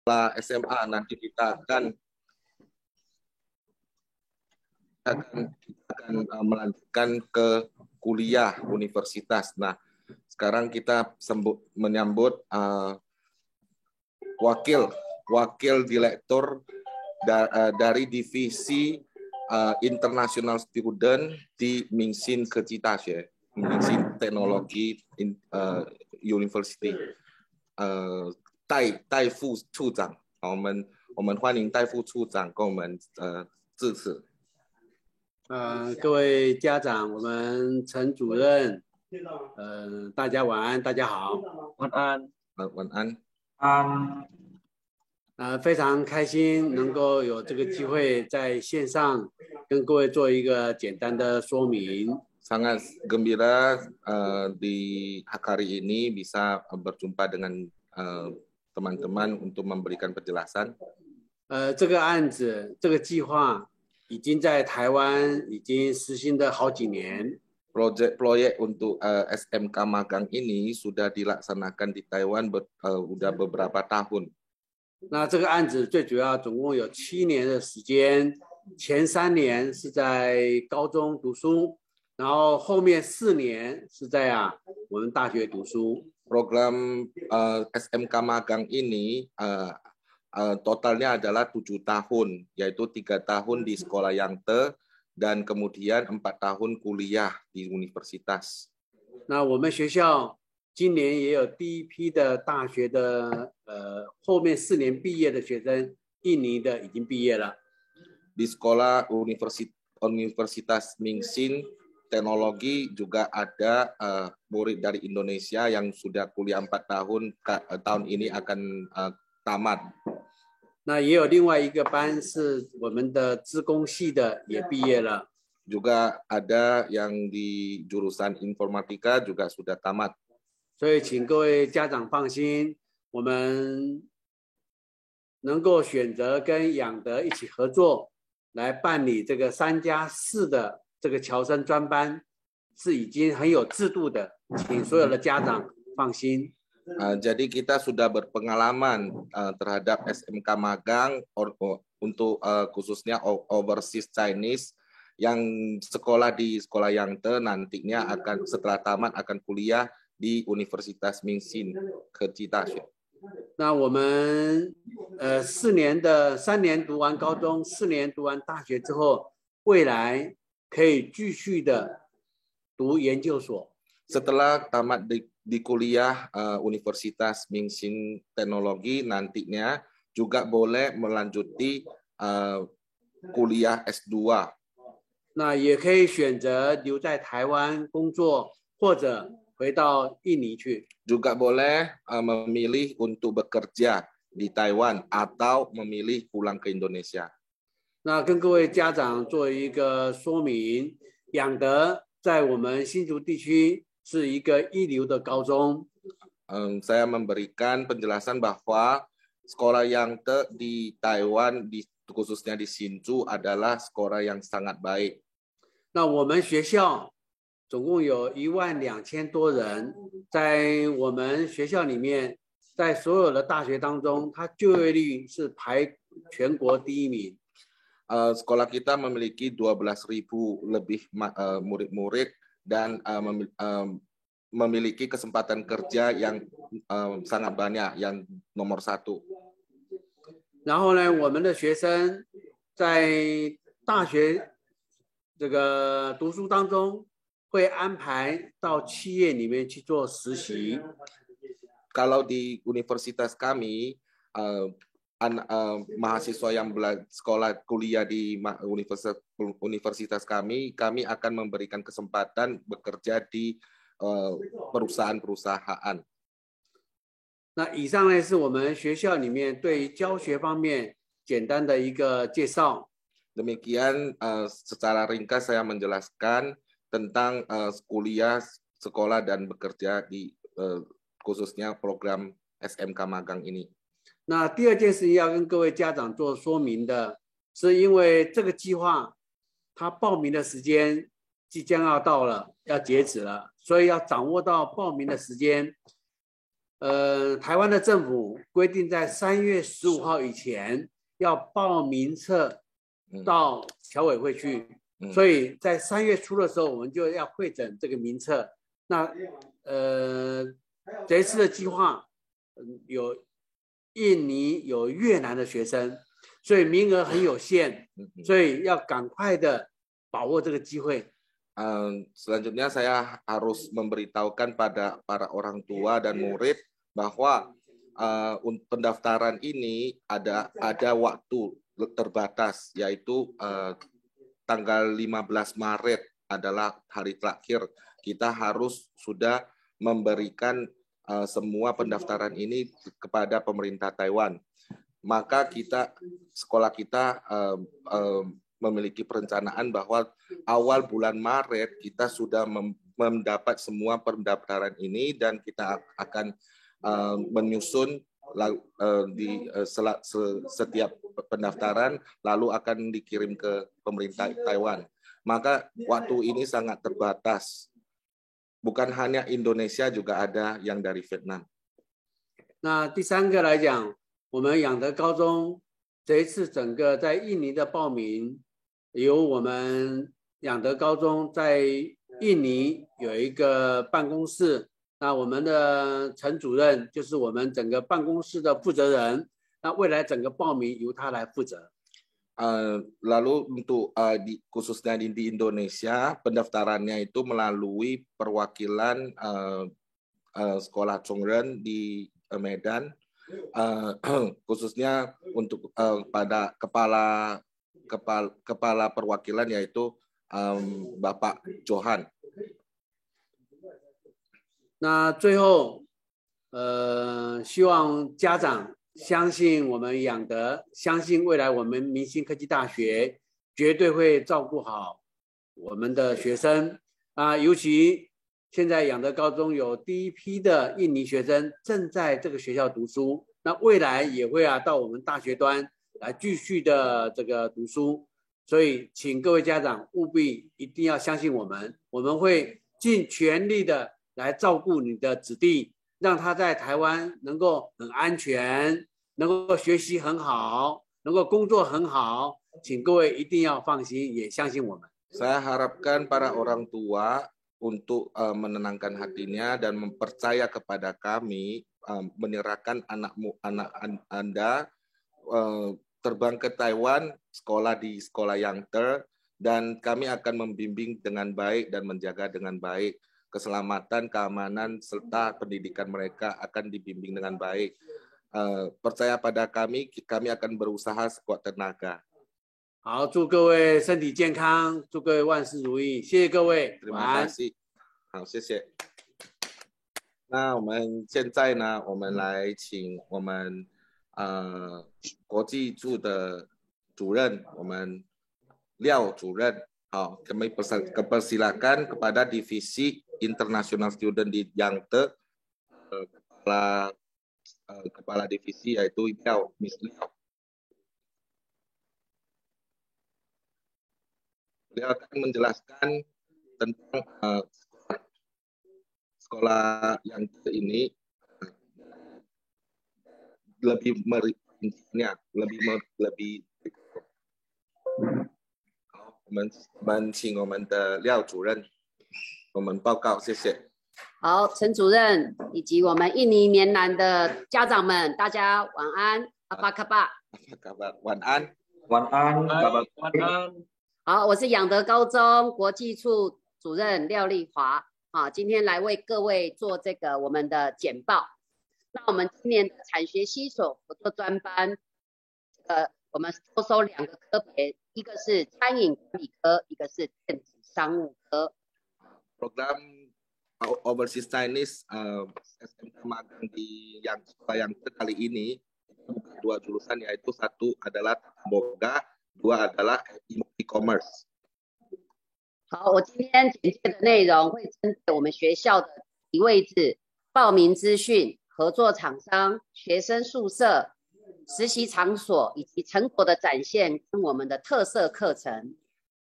setelah SMA nanti kita akan melanjutkan ke kuliah universitas. Nah, sekarang kita menyambut wakil direktur dari divisi international student di Mingxin Kerjitaxe, Mingxin Teknologi University， 戴副处长，我们欢迎戴副处长跟我们致辞。各位家长，我们陈主任，大家晚安，大家好，晚安，晚安。非常开心能够有这个机会在线上跟各位做一个简单的说明。Sangat gembira di hari ini bisa berjumpa dengan teman-teman untuk memberikan penjelasan. 这个案子，这个计划已经在台湾已经实行了好几年。Proyek untuk SMK magang ini sudah dilaksanakan di Taiwan sudah beberapa tahun. 那这个案子最主要总共有7年的时间，前3年是在高中读书，然后后面4年是在我们大学读书。Program SMK magang ini totalnya adalah 7 tahun, yaitu 3 tahun di sekolah Yangtze dan kemudian 4 tahun kuliah di universitas. 那我们学校今年也有第一批的大学的后面4年毕业的学生，印尼的已经毕业了。Di sekolah Universitas Mingxin Teknologi juga ada murid dari Indonesia yang sudah kuliah 4 tahun, tahun ini akan tamat. 那也有另外一个班是我们的资工系的也毕业了。Juga ada yang di jurusan informatika juga sudah tamat. 所以请各位家长放心，我们能够选择跟仰德一起合作来办理这个3+4的这个侨生专班，是已经很有制度的，请所有的家长放心。Jadi kita sudah berpengalaman terhadap SMK magang untuk khususnya overseas Chinese yang sekolah di sekolah Yangtze nantinya akan setelah tamat akan kuliah di Universitas Mingxin Kerjitaxe. 那我们3年读完高中，4年读完大学之后，未来可以继续的读研究所。Setelah tamat di kuliah Universitas Mingxin Teknologi nantinya juga boleh melanjuti kuliah S2. 那也可以选择留在台湾工作，或者回到印尼去。Juga boleh memilih untuk bekerja di Taiwan atau memilih pulang ke Indonesia. 那跟各位家长做一个说明，仰德在我们新竹地区是一个一流的高中。Saya memberikan penjelasan bahwa sekolah Yangtze di Taiwan, khususnya di Hsinchu adalah sekolah yang sangat baik. 那我们学校总共有12000多人，在我们学校里面，在所有的大学当中，它就业率是排全国第1名。Sekolah kita memiliki 12.000 lebih murid-murid dan memiliki kesempatan kerja yang sangat banyak, yang nomor 1. 然后呢，我们的学生在大学这个读书当中，会安排到企业里面去做实习。Kalau di universitas kami, mahasiswa yang sekolah kuliah di universitas kami akan memberikan kesempatan bekerja di perusahaan-perusahaan. 那以上呢是我们学校里面对于教学方面简单的一个介绍。Demikian secara ringkas saya menjelaskan tentang kuliah, sekolah dan bekerja di khususnya program SMK magang ini. 那第二件事情要跟各位家长做说明的，是因为这个计划它报名的时间即将要到了，要截止了，所以要掌握到报名的时间。台湾的政府规定在3月15号以前要报名册到侨委会去，所以在3月初的时候，我们就要会诊这个名册。那这一次的计划有印尼、有越南的学生，所以名额很有限，所以要赶快的把握这个机会。Selanjutnya saya harus memberitahukan pada para orang tua dan murid bahwa pendaftaran ini ada waktu terbatas, yaitu tanggal 15 Maret adalah hari terakhir. Kita harus sudah memberikan semua pendaftaran ini kepada pemerintah Taiwan. Maka sekolah kita memiliki perencanaan bahwa awal bulan Maret kita sudah mendapat semua pendaftaran ini dan kita akan menyusun di setiap pendaftaran lalu akan dikirim ke pemerintah Taiwan. Maka waktu ini sangat terbatas. Bukan hanya Indonesia, juga ada yang dari Vietnam. 那第三个来讲，我们仰德高中这一次整个在印尼的报名。由我们仰德高中在印尼有一个办公室，那我们的陈主任就是我们整个办公室的负责人，那未来整个报名由他来负责。Lalu untuk khususnya di Indonesia, pendaftarannya itu melalui perwakilan sekolah Chongren di Medan, khususnya untuk pada kepala perwakilan yaitu Bapak Johan. 那最后，希望家长相信我们仰德，相信未来我们明星科技大学绝对会照顾好我们的学生啊，尤其现在仰德高中有第一批的印尼学生正在这个学校读书，那未来也会到我们大学端来继续的这个读书，所以请各位家长务必一定要相信我们，我们会尽全力的来照顾你的子弟，让他在台湾能够很安全，能够学习很好，能够工作很好，请各位一定要放心，也相信我们。Saya harapkan para orang tua untuk menenangkan hatinya dan mempercaya kepada kami, menyerahkan anak Anda terbang ke Taiwan, sekolah di sekolah Yangtze, dan kami akan membimbing dengan baik dan menjaga dengan baik. Keselamatan, keamanan, serta pendidikan mereka akan dibimbing dengan baik. Percaya pada kami akan berusaha sekuat tenaga. 好，祝各位身体健康，祝各位万事如意，谢谢各位。Terima kasih。好，谢谢。那我们现在呢，我们来请我们国际处的主任，我们廖主任，好，kami persilakan kepada divisi International Student di Yangtze, kepala divisi yaitu Liao, Miss Liao. Beliau akan menjelaskan tentang sekolah Yangtze ini lebih merincinya, lebih 我们请我们的廖主任我们报告，谢谢。好，陈主任以及我们印尼棉兰的家长们，大家晚安。阿巴卡巴。晚安。晚安。晚安。好，我是仰德高中国际处主任廖丽华。好，今天来为各位做这个我们的简报。那我们今年的产学携手合作专班，我们收2个科别，一个是餐饮管理科，一个是电子商务科。Program Overseas Chinese SMK magang di Yangtze kali ini dua jurusan, yaitu satu adalah Tata Boga, 2 adalah e-commerce。 好，我今天简介的内容会针对我们学校的地理位置、报名资讯、合作厂商、学生宿舍、实习场所以及成果的展现跟我们的特色课程。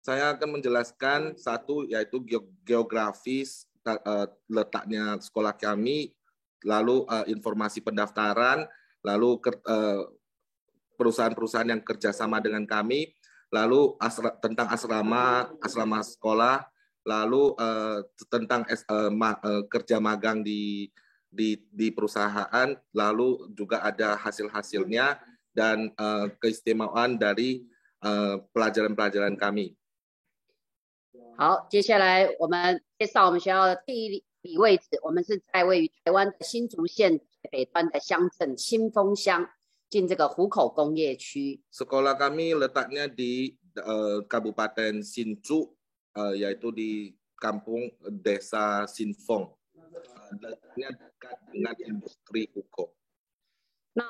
Saya akan menjelaskan satu yaitu geografis, letaknya sekolah kami, lalu informasi pendaftaran, lalu perusahaan-perusahaan yang kerjasama dengan kami, lalu tentang asrama sekolah, lalu tentang kerja magang di perusahaan, lalu juga ada hasil-hasilnya dan keistimewaan dari pelajaran-pelajaran kami. 好，接下来我们介绍我们学校的地理位置。我们是在位于台湾的新竹县北端的乡镇新丰乡，进这个湖口工业区。Sekolah kami letaknya di Kabupaten Hsinchu, yaitu di kampung desa Sinfong, letaknya dekat dengan industri Hukou. 那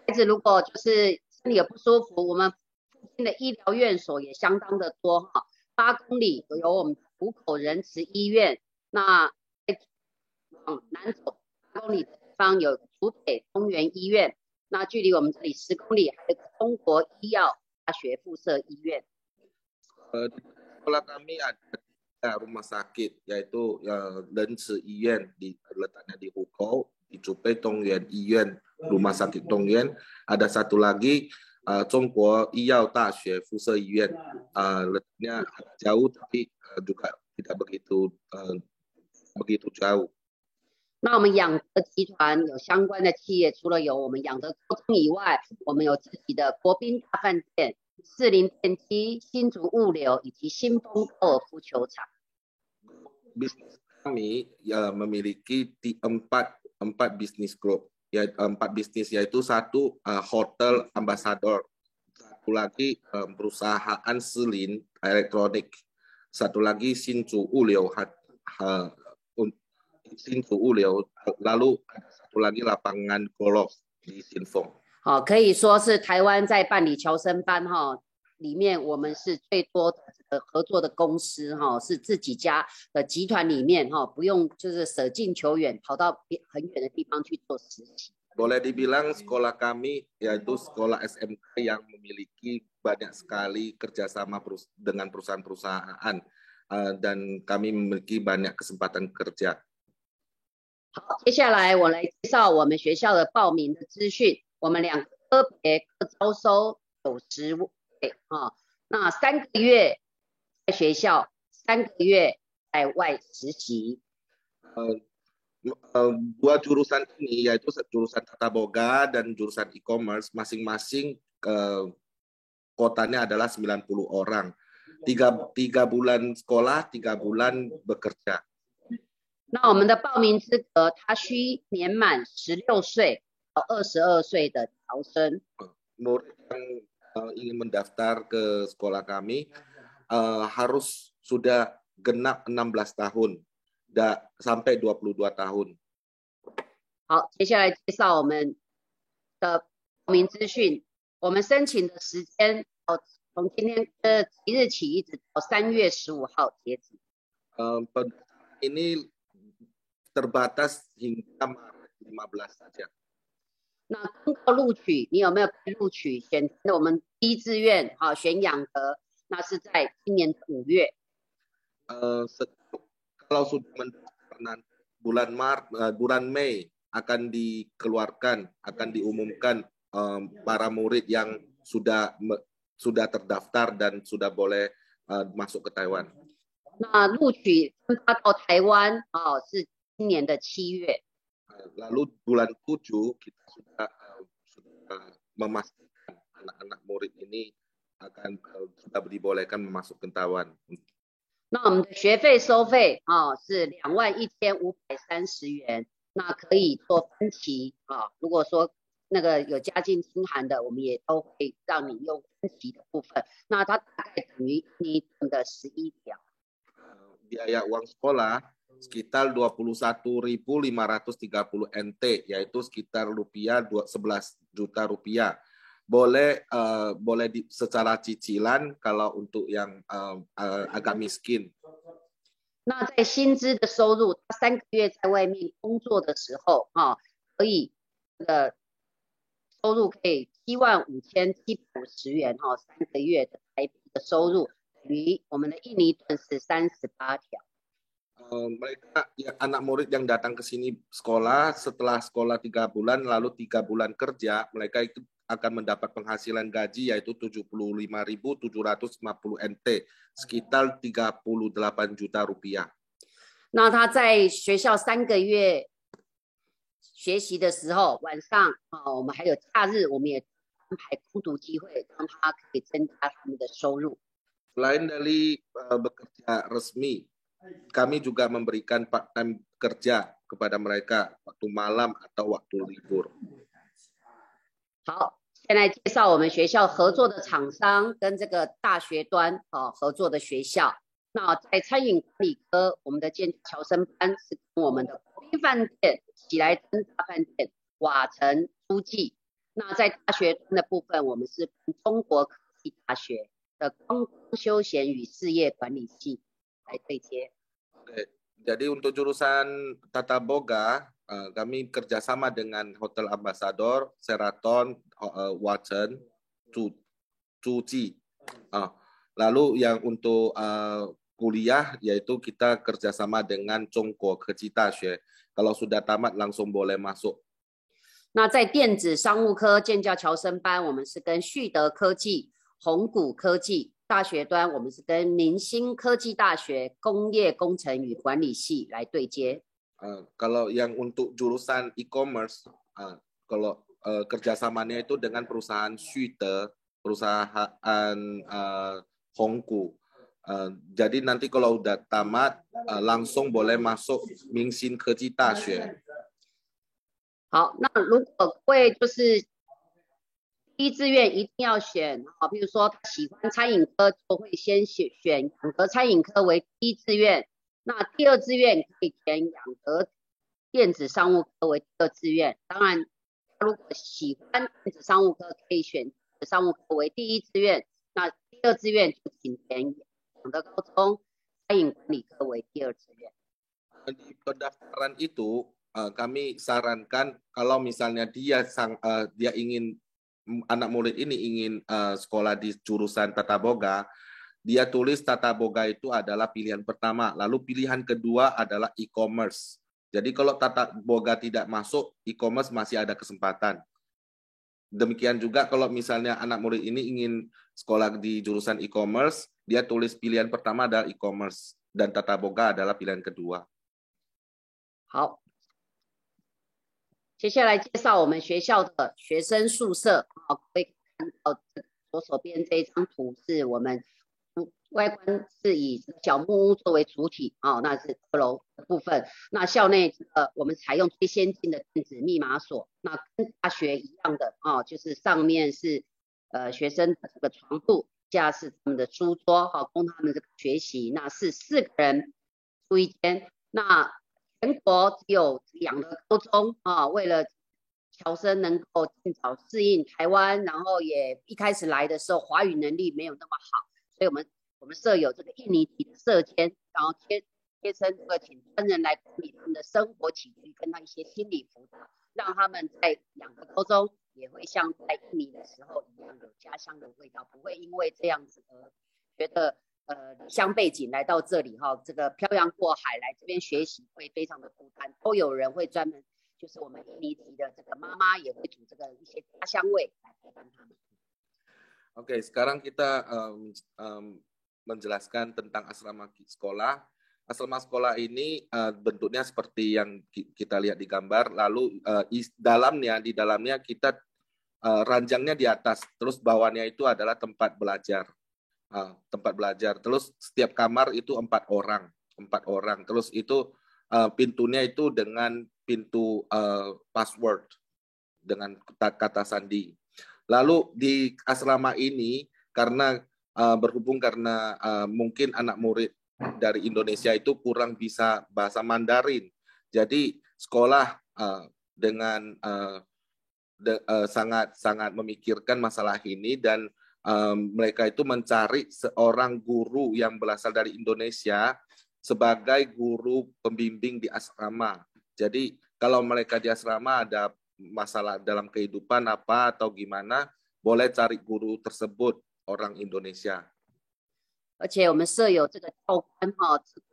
孩子如果就是身体有不舒服，我们附近的医疗院所也相当的多哈。8公里有我们湖口仁慈医院，那往南走8公里的地方有竹北东园医院，那距离我们这里10公里还有中国医药大学附设医院。Sekolah kami ada rumah sakit, yaitu Renci Yuan, letaknya di Hukou, di Jubei Dongyuan Yuan, rumah sakit Dongyuan. Ada satu lagi Zhongguo Yiyao Daxue Fuse Yuan, letaknya jauh tapi juga tidak begitu jauh. 那我们养德集团有相关的企业，除了有我们养德高中以外，我们有自己的国宾大饭店、士林电梯、新竹物流以及新丰高尔夫球场。Bisnis kami memiliki 4 bisnis group, 4 bisnis, yaitu satu hotel Ambassador, satu lagi perusahaan Silin elektronik, satu lagi Hsinchu Wuliu, lalu ada satu lagi lapangan golf di Sinfong. 好，可以说是台湾在办理侨生班里面，我们是最多的合作的公司是自己家的集团里面不用就是舍近求远，跑到很远的地方去做实习。Boleh dibilang sekolah kami yaitu sekolah SMK yang memiliki banyak sekali kerjasama dengan perusahaan-perusahaan dan kami memiliki banyak kesempatan kerja. 好，接下来我来介绍我们学校的报名的资讯。我们2个科别各招收90位那3个月在学校，3个月在外实习。Dua jurusan ini yaitu jurusan Tata Boga dan jurusan e-commerce, masing-masing kotanya adalah 90 orang. 3 bulan sekolah, 3 bulan bekerja. 那我们的报名资格，他需年满16岁到22岁的侨生。Murid yang ingin mendaftar ke sekolah kami harus sudah genap 16 tahun sampai 22 tahun. 好，接下来介绍我们的报名资讯。我们申请的时间从今天的即日起一直到3月15号截止。Ini terbatas hingga Maret 15 saja. 那公告录取，你有没有被录取？选择我们第一志愿选养德，那是在今年5月。Kalau sudah mendaftar bulan Mei akan dikeluarkan, akan diumumkan para murid yang sudah terdaftar dan sudah boleh masuk ke Taiwan. 那录取分发到台湾是今年的7月。Lalu bulan 7 kita sudah memastikan anak-anak murid ini sudah dibolehkan masuk ke Taiwan. 那我们的学费收费是21,530元，那可以做分期如果说那个有家境清寒的，我们也都会让你用分期的部分，那它大概等于你的11条。Biaya uang sekolah sekitar 21.530 NT, yaitu sekitar $11 juta. Boleh secara cicilan kalau untuk yang agak miskin. 那在薪资的收入，他3个月在外面工作的时候可以收入可以75750元3个月的台币的收入，等于我们的印尼盾是38条。mereka ya, anak murid yang datang ke sini sekolah setelah sekolah 3 bulan lalu 3 bulan kerja, mereka itu akan mendapat penghasilan gaji yaitu 75.750 NT, sekitar 38 juta rupiah. 那他在学校3个月学习的时候，晚上我们还有假日，我们也安排工读机会，让他可以增加他们的收入。 Selain dari bekerja resmi, kami juga memberikan part-time kerja kepada mereka waktu malam atau waktu libur. 好，先来介绍我们学校合作的厂商跟这个大学端合作的学校。那在餐饮管理科，我们的剑桥生班是跟我们的国宾饭店、喜来登大饭店、瓦城诸暨。那在大学端的部分，我们是跟中国科技大学的观光休闲与事业管理系来对接。 Oke, jadi untuk jurusan Tata Boga, kami kerjasama dengan Hotel Ambassador, Sheraton, Watson, Cuci. Lalu yang untuk kuliah yaitu kita kerjasama dengan Zhongguo Keji Daxue. Kalau sudah tamat langsung boleh masuk. 那在电子商务科建教侨生班，我们是跟旭德科技、宏谷科技；大学端我们是跟明星科技大学工业工程与管理系来对接。Kalau yang untuk jurusan e-commerce, kalau kerjasamanya itu dengan perusahaan Shute, perusahaan Hongku. Jadi nanti kalau udah tamat langsung boleh masuk Mingxin Keji Daxue. 好，那如果各位就是第一志愿一定要选，比如说喜欢餐饮科，就会先选养德餐饮科为第一志愿。那第二志愿可以填养德电子商务科为第二志愿。当然，如果喜欢电子商务科，可以选电子商务科为第一志愿。那第二志愿就请填养德高中餐饮管理科为第二志愿。 Di pendaftaran itu kami sarankan kalau misalnya dia ingin anak murid ini ingin sekolah di jurusan Tata Boga, dia tulis Tata Boga itu adalah pilihan pertama, lalu pilihan kedua adalah e-commerce. Jadi kalau Tata Boga tidak masuk, e-commerce masih ada kesempatan. Demikian juga kalau misalnya anak murid ini ingin sekolah di jurusan e-commerce, dia tulis pilihan pertama adalah e-commerce dan Tata Boga adalah pilihan kedua. 好，接下来介绍我们学校的学生宿舍。可以看到左手边这一张图是我们外观是以小木屋作为主体，那是2楼的部分。那校内我们采用最先进的电子密码锁，那跟大学一样的就是上面是学生的这个床铺，下是他们的书桌，供他们这个学习。那是4个人住一间。那全国只有养德高中为了侨生能够尽早适应台湾，然后也一开始来的时候华语能力没有那么好，所以我们设有这个印尼籍的舍监，然后贴身这个请专人来管理他们的生活起居，跟他一些心理辅导，让他们在养德高中也会像在印尼的时候一样有家乡的味道，不会因为这样子而觉得离乡背景来到这里这个漂洋过海来这边学习会非常的孤单，都有人会专门就是我们印尼籍的这个妈妈也会煮这个一些家乡味来陪伴他们。Oke, sekarang kita menjelaskan tentang asrama sekolah. Asrama sekolah ini bentuknya seperti yang kita lihat di gambar. Lalu di dalamnya kita ranjangnya di atas, terus bawahnya itu adalah tempat belajar. Terus setiap kamar itu 4 orang. Terus itu pintunya itu dengan pintu password dengan kata sandi. Lalu di asrama ini karena berhubung karena mungkin anak murid dari Indonesia itu kurang bisa bahasa Mandarin, jadi sekolah dengan sangat memikirkan masalah ini dan mereka itu mencari seorang guru yang berasal dari Indonesia sebagai guru pembimbing di asrama. Jadi kalau mereka di asrama ada masalah dalam kehidupan apa atau gimana, boleh cari guru tersebut orang Indonesia. 而且我们设有这个教官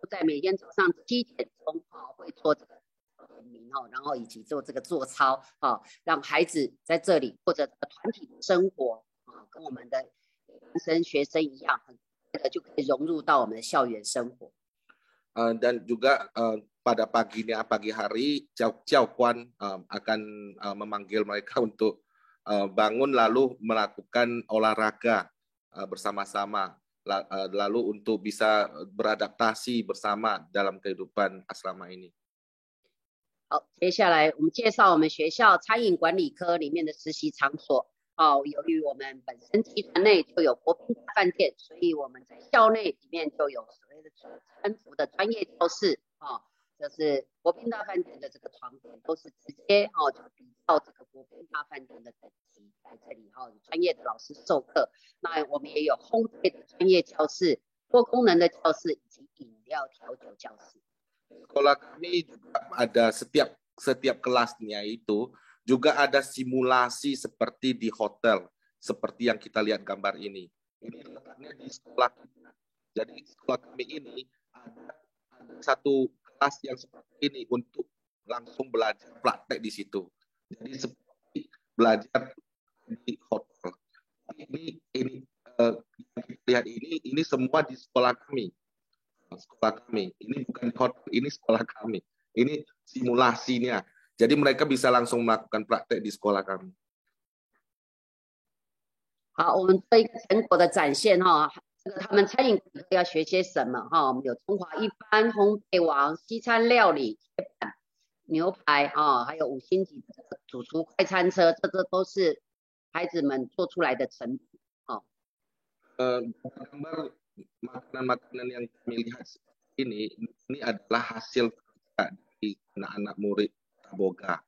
在每天早上7点钟会做这个点名然后以及做这个做操让孩子在这里或者团体生活跟我们的学生一样，很快的就可以融入到我们的校园生活。Dan juga pada pagi hari Jiaoquan akan memanggil mereka untuk bangun lalu melakukan olahraga bersama-sama, lalu untuk bisa beradaptasi bersama dalam kehidupan asrama ini. 好，接下来我们介绍我们学校餐饮管理科里面的实习场所。由于我们本身集团内就有国宾大饭店，所以我们在校内里面就有所谓的餐服的专业教室就是国宾大饭店的这个床垫都是直接就比照这个国宾大饭店的等级在这里专业的老师授课。那我们也有烘焙的专业教室、多功能的教室以及饮料调酒教室。Sekolah kami juga ada setiap kelasnya itu juga ada simulasi seperti di hotel, seperti yang kita lihat gambar ini. Ini letaknya di sekolah kita. Jadi sekolah kami ini ada satu kelas yang seperti ini untuk langsung belajar praktek di situ. Jadi seperti belajar di hotel. Ini yang kita lihat ini semua di sekolah kami. Sekolah kami. Ini bukan di hotel, ini sekolah kami. Ini simulasinya. Jadi mereka bisa langsung melakukan praktek di sekolah kami. 好，我们做一个成果的展现这个他们餐饮要学些什么我们有中华一番、烘焙王、西餐料理、铁板、牛排还有5星级的主厨快餐车，这都是孩子们做出来的成品gambar makanan-makanan yang kami lihat ini adalah hasil dari anak-anak murid Taboga.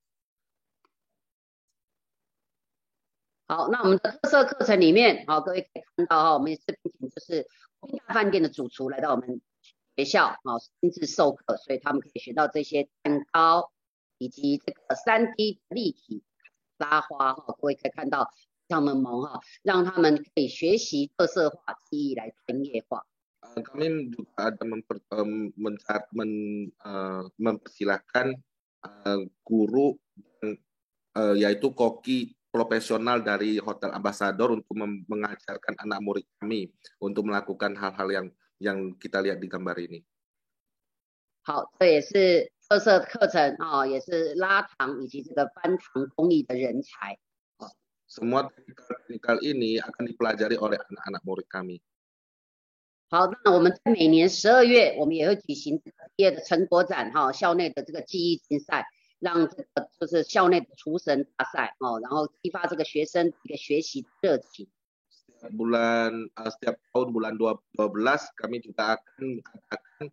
好，那我们的特色课程里面各位可以看到我们视频请就是国宾大饭店的主厨来到我们学校亲自授课，所以他们可以学到这些蛋糕以及这个3D 立体拉花各位可以看到非常的萌让他们可以学习特色化技艺来专业化。Kami juga ada mempersilahkan guru yaitu koki profesional dari Hotel Ambassador untuk mengajarkan anak murid kami untuk melakukan hal-hal yang kita lihat di gambar ini. 好，这也是特色课程也是拉糖以及这个翻糖工艺的人才。Semua teknikal ini akan dipelajari oleh anak-anak murid kami. 好，那我们在每年12月，我们也会举行毕业的成果展校内的这个技艺竞赛，让这个就是校内的厨神大赛然后激发这个学生一个学习的热情。Setiap tahun bulan 12 kami juga akan mengadakan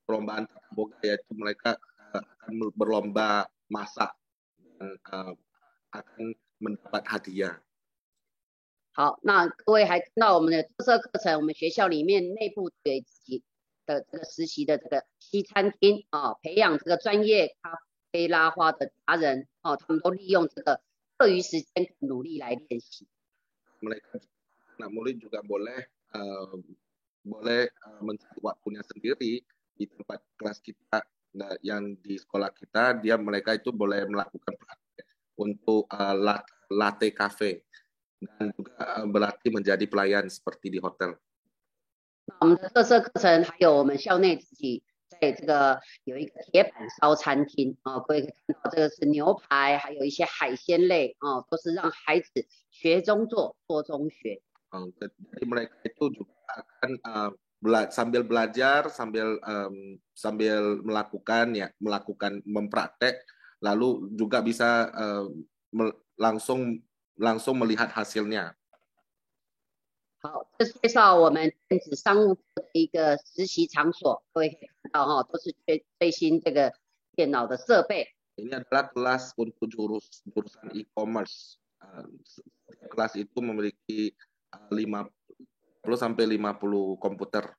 perlombaan Taboga, yaitu mereka akan berlomba masak dan akan mendapat hadiah. 好，那各位还看到我们的特色课程，我们学校里面内部有自己的这个实习的这个西餐厅培养这个专业咖啡拉花的达人他们都利用这个课余时间努力来练习。Mereka anak murid juga boleh mencari waktunya sendiri di tempat kelas kita yang di sekolah kita, mereka itu boleh melakukan praktek untuk latte cafe dan juga berlatih menjadi pelayan seperti di hotel. 我们的特色课程还有我们校内自己在这个有一个铁板烧餐厅各位可以看到这个是牛排，还有一些海鲜类都是让孩子学中做，做中学。Jadi mereka itu juga akan sambil belajar sambil melakukan mempraktek, lalu juga bisa langsung melihat hasilnya. 好，这是介绍我们电子商务科的一个实习场所，各位可以看到都是最新这个电脑的设备。Ini adalah kelas untuk jurusan e-commerce. Kelas itu memiliki 50 sampai 50 komputer.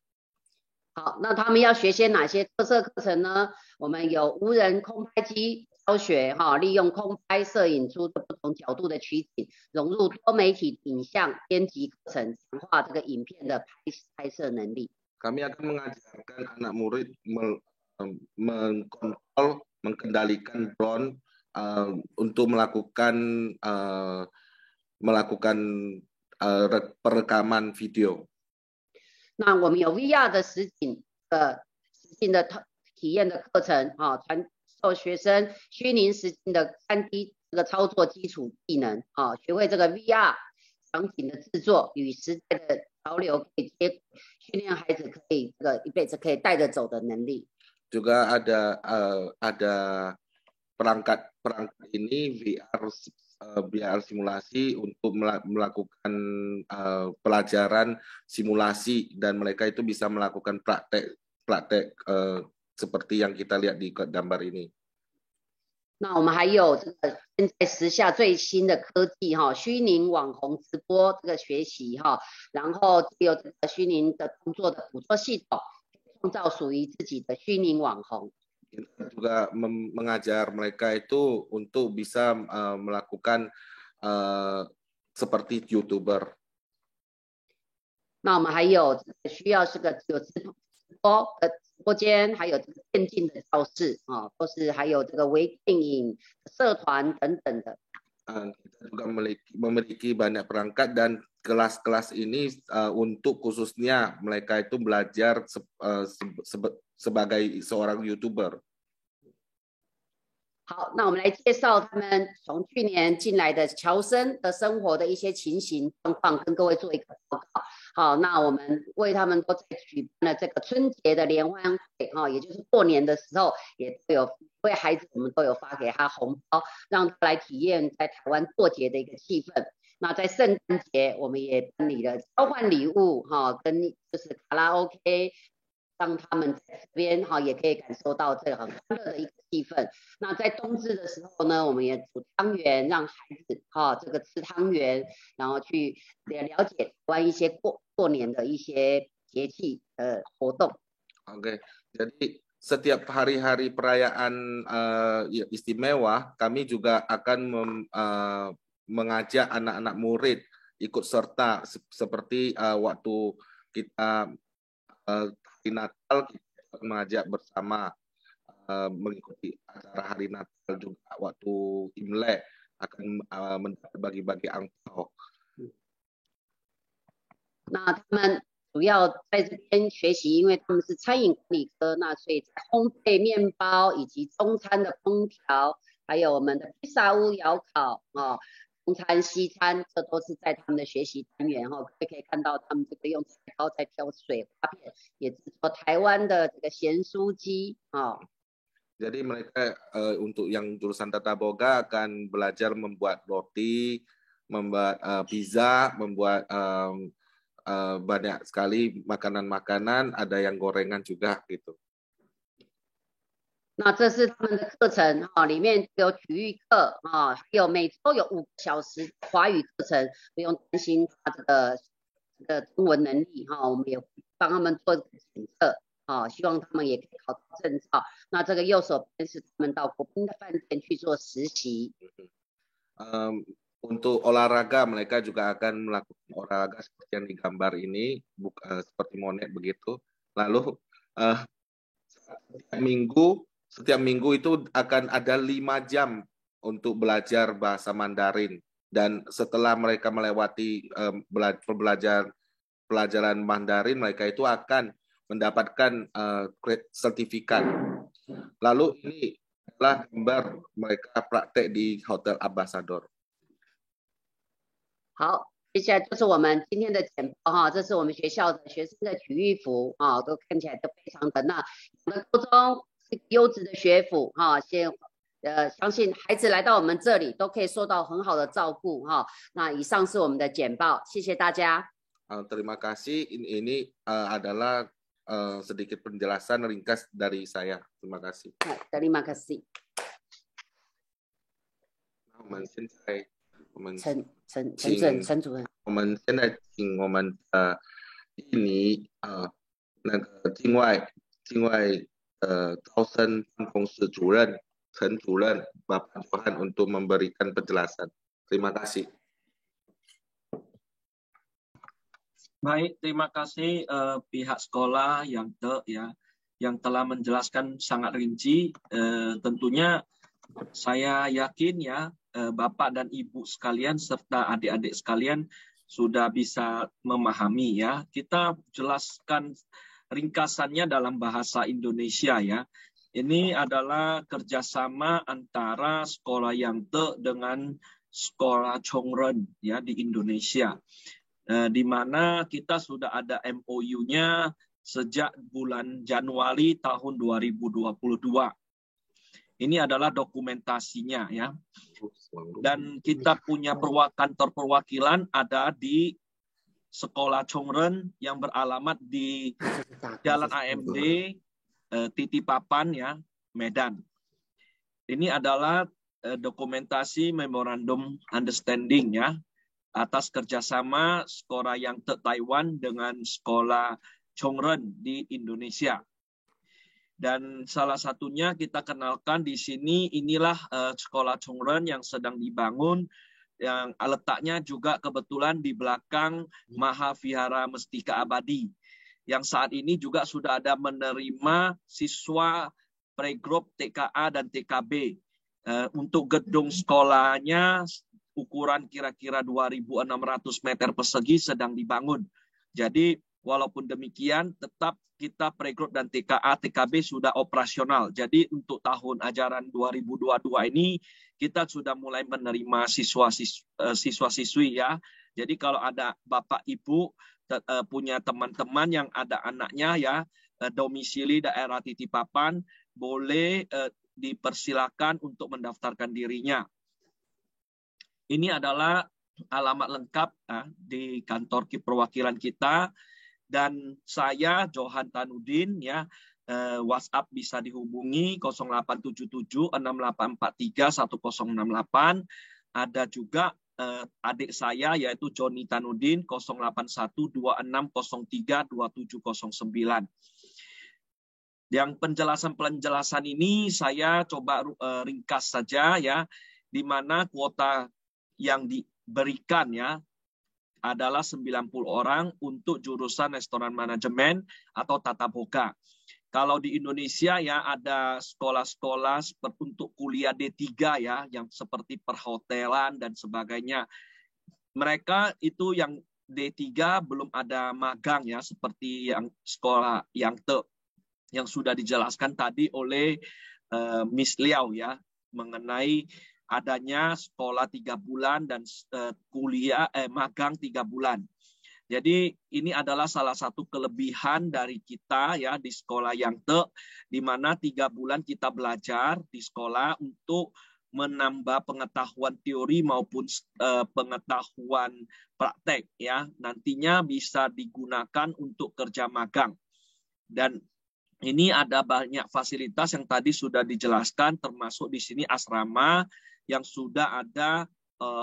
好，那他们要学些哪些特色课程呢？我们有无人空拍机教学利用空拍摄影出不同角度的取景，融入多媒体影像编辑课程，强化这个影片的拍摄能力。Kami akan mengajarkan anak murid mengkontrol, mengendalikan drone untuk melakukan perekaman video. 那我们有 VR 的实景的体验的课程传授学生虚拟实境的3D 这个操作基础技能学会这个 VR 场景的制作与时代的潮流可以接轨，训练孩子可以这个一辈子可以带着走的能力。Juga ada perangkat ini VR simulasi untuk melakukan pelajaran simulasi dan mereka itu bisa melakukan praktek seperti yang kita lihat di gambar ini. 那我们还有这个现在时下最新的科技虚拟网红直播这个学习然后有这个虚拟的动作的捕捉系统，创造属于自己的虚拟网红。Kita juga mengajar mereka itu untuk bisa melakukan seperti YouTuber. 那我们还有需要是个有直播间，还有这个电竞的教室都是还有这个微电影社团等等的。Kita juga memiliki banyak perangkat dan kelas-kelas ini untuk khususnya mereka itu belajar sebagai seorang YouTuber. 好，那我们来介绍他们从去年进来的侨生的生活的一些情形状况，跟各位做一个报告。好，那我们为他们都在举办了这个春节的联欢会也就是过年的时候，也都有为孩子我们都有发给他红包，让他来体验在台湾过节的一个气氛。那在圣诞节，我们也办理了交换礼物跟就是卡拉 OK。让他们在这边也可以感受到这个很欢乐的一个气氛。那在冬至的时候呢，我们也煮汤圆，让孩子这个吃汤圆，然后去了解关于一些过年的一些节气的活动。Oke, jadi setiap hari-hari perayaan istimewa, kami juga akan mengajak anak-anak murid ikut serta seperti waktu kita hari Natal, kita mengajak bersama mengikuti acara hari Natal juga waktu Imlek akan bagi-bagi angpao. 那他们主要在这边学习，因为他们是餐饮管理科，那所以在烘焙面包以及中餐的烹调，还有我们的披萨屋窑烤中餐、西餐，这都是在他们的学习单元可以看到他们这个用菜刀在挑水花片，也制作台湾的这个咸酥鸡Jadi mereka untuk yang jurusan Tata Boga akan belajar membuat roti, membuat pizza, membuat banyak sekali makanan-makanan, ada yang gorengan juga gitu. 那这是他们的课程里面有体育课还有每周有5个小时华语课程，不用担心他这个中文能力我们也帮他们做检测希望他们也可以考到证照。那这个右手边是他们到国宾的饭店去做实习。Untuk olahraga mereka juga akan melakukan olahraga seperti yang digambar ini, seperti monet begitu. Lalu setiap minggu itu akan ada 5 jam untuk belajar bahasa Mandarin, dan setelah mereka melewati pelajaran Mandarin, mereka itu akan mendapatkan sertifikat. Lalu ini adalah gambar mereka praktek di Hotel Ambassador. 好，接下来就是我们今天的简报这是我们学校的学生的体育服都看起来都非常的我们高中是优质的学府相信孩子来到我们这里都可以受到很好的照顾那以上是我们的简报，谢谢大家。Terima kasih. Ini adalah sedikit penjelasan ringkas dari saya. Terima kasih. Terima kasih. 那我们现在陈主任，我们现在请我们印尼那个境外招生办公室主任 Sen Julen, Bapak Johan untuk memberikan penjelasan. Terima kasih. Baik, terima kasih pihak sekolah yang telah menjelaskan sangat rinci. Tentunya saya yakin ya Bapak dan Ibu sekalian serta adik-adik sekalian sudah bisa memahami ya. Kita jelaskan ringkasannya dalam bahasa Indonesia ya. Ini adalah kerjasama antara sekolah Yangte dengan sekolah Chongren ya di Indonesia. Di mana kita sudah ada MOU-nya sejak bulan Januari tahun 2022. Ini adalah dokumentasinya ya. Dan kita punya kantor perwakilan ada di sekolah Chongren yang beralamat di Jalan AMD Titipapan ya, Medan. Ini adalah dokumentasi Memorandum Understanding ya atas kerjasama sekolah Yangte Taiwan dengan sekolah Chongren di Indonesia. Dan salah satunya kita kenalkan di sini, inilah sekolah Chongren yang sedang dibangun, yang letaknya juga kebetulan di belakang Mahavihara Mestika Abadi, yang saat ini juga sudah ada menerima siswa Playgroup TKA dan TKB. Untuk gedung sekolahnya ukuran kira-kira 2.600 meter persegi sedang dibangun. Jadi walaupun demikian tetap kita Playgroup dan TKA, TKB sudah operasional. Jadi untuk tahun ajaran 2022 ini kita sudah mulai menerima siswa-siswi ya. Jadi kalau ada Bapak Ibu punya teman-teman yang ada anaknya ya domisili daerah Titipapan, boleh dipersilakan untuk mendaftarkan dirinya. Ini adalah alamat lengkap di kantor perwakilan kita, dan saya Johan Tanudin ya, WhatsApp bisa dihubungi 0877 6843 1068. Ada juga adik saya yaitu Joni Tanudin 081 2603 2709. Yang penjelasan ini saya coba ringkas saja ya, di mana kuota yang diberikan ya adalah 90 orang untuk jurusan restoran manajemen atau tata boga. Kalau di Indonesia ya ada sekolah-sekolah untuk kuliah D3 ya yang seperti perhotelan dan sebagainya. Mereka itu yang D3 belum ada magang ya seperti yang sekolah Yangte yang sudah dijelaskan tadi oleh Miss Liao ya mengenai adanya sekolah 3 bulan dan magang 3 bulan. Jadi ini adalah salah satu kelebihan dari kita ya di sekolah Yangte, di mana 3 bulan kita belajar di sekolah untuk menambah pengetahuan teori maupun pengetahuan praktek ya. Nantinya bisa digunakan untuk kerja magang. Dan ini ada banyak fasilitas yang tadi sudah dijelaskan, termasuk di sini asrama yang sudah ada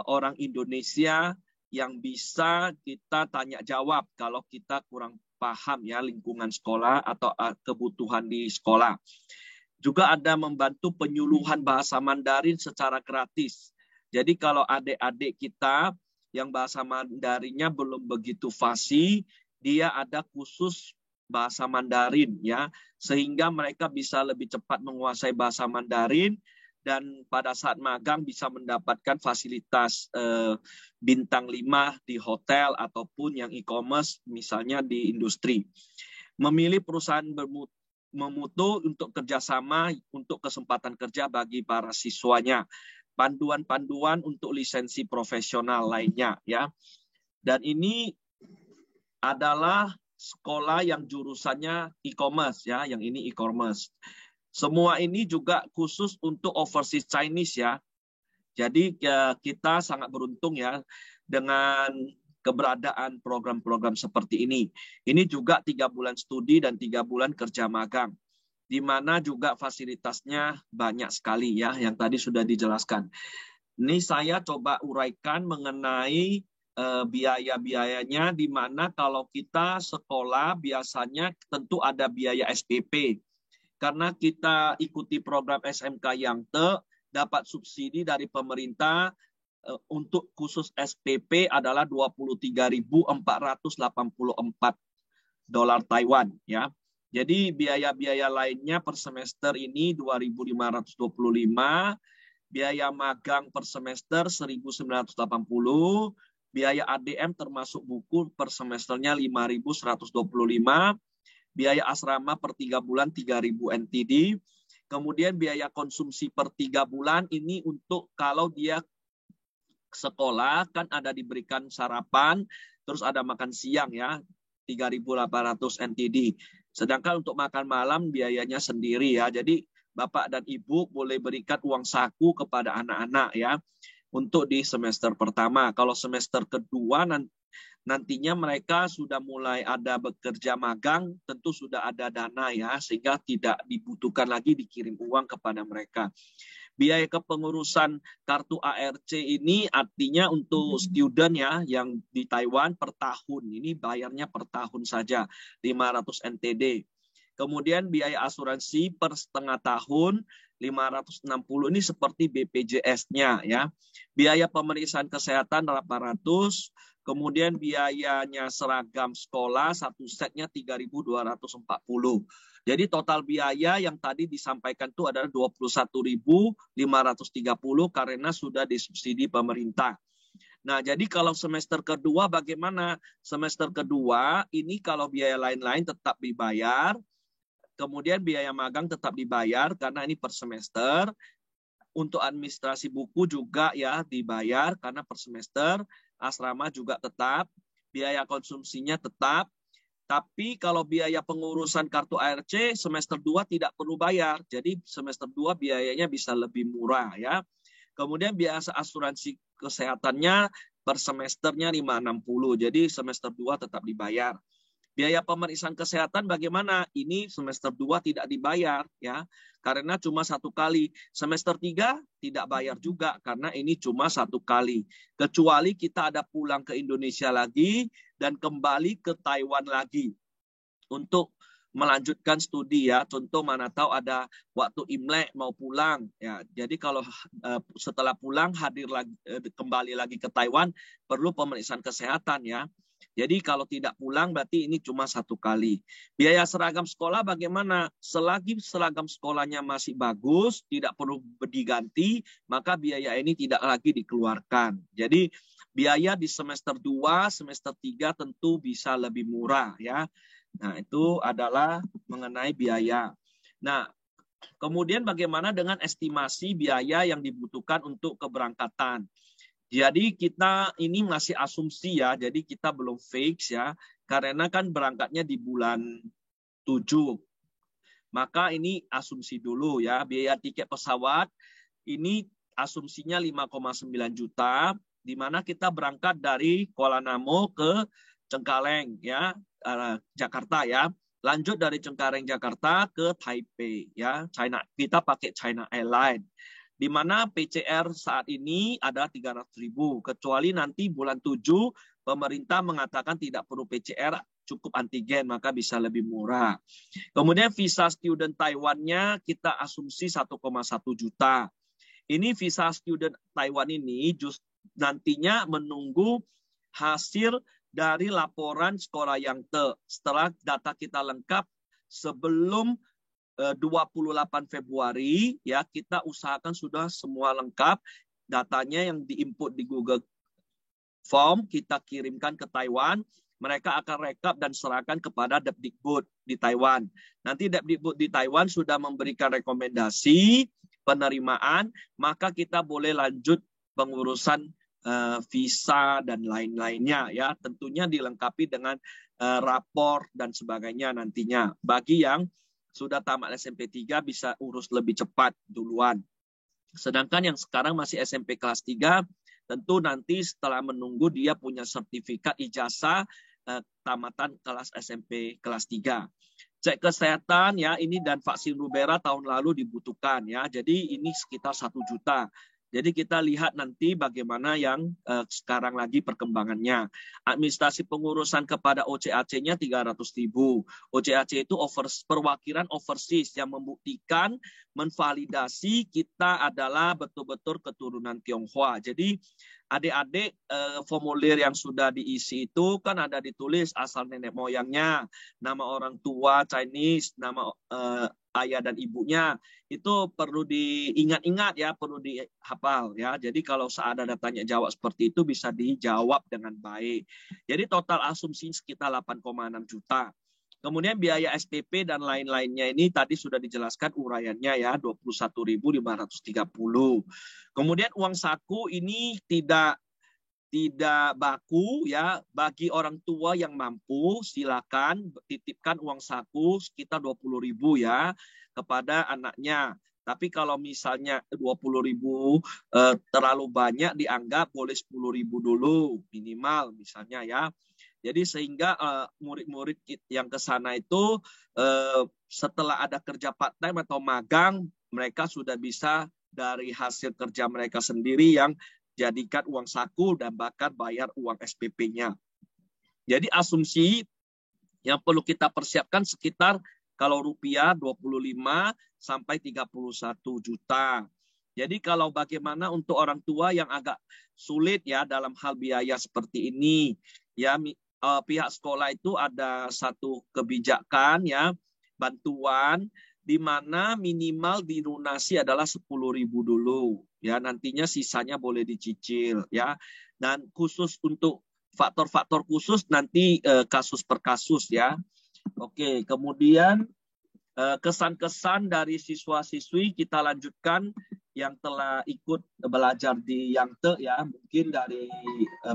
orang Indonesia yang bisa kita tanya jawab kalau kita kurang paham ya lingkungan sekolah atau kebutuhan di sekolah. Juga ada membantu penyuluhan bahasa Mandarin secara gratis. Jadi kalau adik-adik kita yang bahasa Mandarinnya belum begitu fasih, dia ada khusus bahasa Mandarin ya, sehingga mereka bisa lebih cepat menguasai bahasa Mandarin dan pada saat magang bisa mendapatkan fasilitas bintang 5 di hotel ataupun yang e-commerce misalnya di industri. Memilih perusahaan memutu untuk kerjasama untuk kesempatan kerja bagi para siswanya. Panduan-panduan untuk lisensi profesional lainnya ya. Dan ini adalah sekolah yang jurusannya e-commerce ya, yang ini e-commerce. Semua ini juga khusus untuk overseas Chinese ya. Jadi kita sangat beruntung ya dengan keberadaan program-program seperti ini. Ini juga 3 bulan studi dan 3 bulan kerja magang. Di mana juga fasilitasnya banyak sekali ya yang tadi sudah dijelaskan. Ini saya coba uraikan mengenai biaya-biayanya, di mana kalau kita sekolah biasanya tentu ada biaya SPP. karena kita ikuti program SMK Yangte, dapat subsidi dari pemerintah untuk khusus SPP adalah 23.484 dolar Taiwan ya. Jadi biaya-biaya lainnya per semester ini 2.525, biaya magang per semester 1.980, biaya ADM termasuk buku per semesternya 5.125, biaya asrama per 3 bulan 3.000 NTD, kemudian biaya konsumsi per 3 bulan ini untuk kalau dia sekolah kan ada diberikan sarapan, terus ada makan siang ya, 3.800 NTD. Sedangkan untuk makan malam biayanya sendiri ya. Jadi Bapak dan Ibu boleh berikan uang saku kepada anak-anak ya untuk di semester pertama. Kalau semester kedua nantinya mereka sudah mulai ada bekerja magang, tentu sudah ada dana ya, sehingga tidak dibutuhkan lagi dikirim uang kepada mereka. Biaya kepengurusan kartu ARC ini artinya untuk student ya yang di Taiwan per tahun. Ini bayarnya per tahun saja 500 NTD. Kemudian biaya asuransi per setengah tahun 560 ini seperti BPJS-nya ya. Biaya pemeriksaan kesehatan 800, kemudian biayanya seragam sekolah satu setnya 3.240. Jadi total biaya yang tadi disampaikan itu adalah 21.530 karena sudah disubsidi pemerintah. Nah, jadi kalau semester kedua bagaimana? Semester kedua ini kalau biaya lain-lain tetap dibayar, kemudian biaya magang tetap dibayar karena ini per semester. Untuk administrasi buku juga ya dibayar karena per semester. Asrama juga tetap, biaya konsumsinya tetap. Tapi kalau biaya pengurusan kartu ARC semester 2 tidak perlu bayar. Jadi semester 2 biayanya bisa lebih murah ya. Kemudian biaya asuransi kesehatannya per semesternya 560. Jadi semester 2 tetap dibayar. Biaya pemeriksaan kesehatan bagaimana? Ini semester 2 tidak dibayar ya. Karena cuma 1 kali. Semester 3 tidak bayar juga karena ini cuma 1 kali. Kecuali kita ada pulang ke Indonesia lagi dan kembali ke Taiwan lagi untuk melanjutkan studi ya. Contoh mana tahu ada waktu Imlek mau pulang ya. Jadi kalau setelah pulang kembali lagi ke Taiwan perlu pemeriksaan kesehatan ya. Jadi kalau tidak pulang berarti ini cuma 1 kali. Biaya seragam sekolah bagaimana? Selagi seragam sekolahnya masih bagus, tidak perlu diganti, maka biaya ini tidak lagi dikeluarkan. Jadi biaya di semester 2, semester 3 tentu bisa lebih murah ya. Nah, itu adalah mengenai biaya. Nah, kemudian bagaimana dengan estimasi biaya yang dibutuhkan untuk keberangkatan? Jadi kita ini masih asumsi ya, jadi kita belum fix ya, karena kan berangkatnya di bulan 7. Maka ini asumsi dulu ya, biaya tiket pesawat ini asumsinya 5,9 juta, di mana kita berangkat dari Kuala Namu ke Cengkareng ya, Jakarta ya. Lanjut dari Cengkareng Jakarta ke Taipei ya, China. Kita pakai China Airlines. Di mana PCR saat ini ada 300.000, kecuali nanti bulan 7 pemerintah mengatakan tidak perlu PCR, cukup antigen, maka bisa lebih murah. Kemudian visa student Taiwan-nya kita asumsi 1,1 juta. Ini visa student Taiwan ini nantinya menunggu hasil dari laporan sekolah Yangte. Setelah data kita lengkap sebelum 28 Februari ya, kita usahakan sudah semua lengkap datanya yang diinput di Google Form, kita kirimkan ke Taiwan, mereka akan rekap dan serahkan kepada Depdikbud di Taiwan. Nanti Depdikbud di Taiwan sudah memberikan rekomendasi penerimaan, maka kita boleh lanjut pengurusan visa dan lain-lainnya ya, tentunya dilengkapi dengan rapor dan sebagainya nantinya. Bagi yang sudah tamat SMP 3 bisa urus lebih cepat duluan. Sedangkan yang sekarang masih SMP kelas 3, tentu nanti setelah menunggu dia punya sertifikat ijazah tamatan kelas SMP kelas 3. Cek kesehatan ya, ini dan vaksin rubella tahun lalu dibutuhkan ya. Jadi ini sekitar 1 juta. Jadi kita lihat nanti bagaimana yang sekarang lagi perkembangannya. Administrasi pengurusan kepada OCAC-nya 300.000. OCAC itu perwakilan overseas yang membuktikan, menvalidasi kita adalah betul-betul keturunan Tionghoa. Jadi adik-adik formulir yang sudah diisi itu kan ada ditulis asal nenek moyangnya, nama orang tua Chinese, nama ayah dan ibunya. Itu perlu diingat-ingat ya, perlu dihafal ya. Jadi kalau ada tanya jawab seperti itu bisa dijawab dengan baik. Jadi total asumsi sekitar 8,6 juta. Kemudian biaya SPP dan lain-lainnya ini tadi sudah dijelaskan uraiannya ya, 21.530. Kemudian uang saku ini tidak baku ya, bagi orang tua yang mampu silakan titipkan uang saku sekitar 20.000 ya kepada anaknya. Tapi kalau misalnya 20.000 terlalu banyak dianggap boleh 10.000 dulu minimal misalnya ya. Jadi sehingga murid-murid yang ke sana itu setelah ada kerja part-time atau magang, mereka sudah bisa dari hasil kerja mereka sendiri yang jadikan uang saku dan bahkan bayar uang SPP-nya. Jadi asumsi yang perlu kita persiapkan sekitar kalau rupiah 25 sampai 31 juta. Jadi kalau bagaimana untuk orang tua yang agak sulit ya dalam hal biaya seperti ini, ya pihak sekolah itu ada satu kebijakan ya, bantuan di mana minimal dilunasi adalah 10.000 dulu ya, nantinya sisanya boleh dicicil ya, dan khusus untuk faktor-faktor khusus nanti kasus per kasus ya. Oke, kemudian kesan-kesan dari siswa-siswi kita lanjutkan yang telah ikut belajar di Yangtze ya, mungkin dari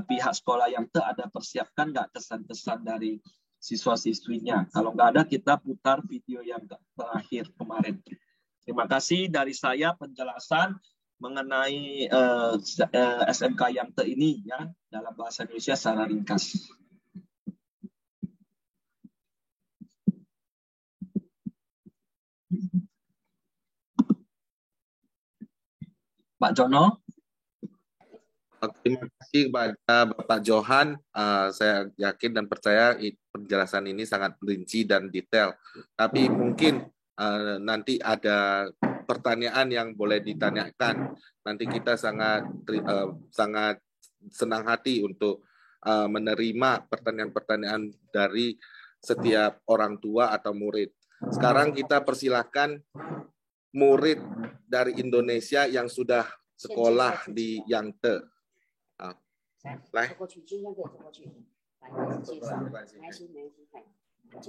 pihak sekolah Yangtze ada persiapkan nggak kesan-kesan dari siswa-siswinya. Kalau nggak ada, kita putar video yang terakhir kemarin. Terima kasih dari saya penjelasan mengenai SMK Yangtze ini ya dalam bahasa Indonesia secara ringkas. Pak Jono. Terima kasih kepada Bapak Johan. Saya yakin dan percaya penjelasan ini sangat rinci dan detail. Tapi mungkin nanti ada pertanyaan yang boleh ditanyakan. Nanti kita sangat senang hati untuk menerima pertanyaan-pertanyaan dari setiap orang tua atau murid. Sekarang kita persilahkan murid dari Indonesia yang sudah sekolah di Yangtze.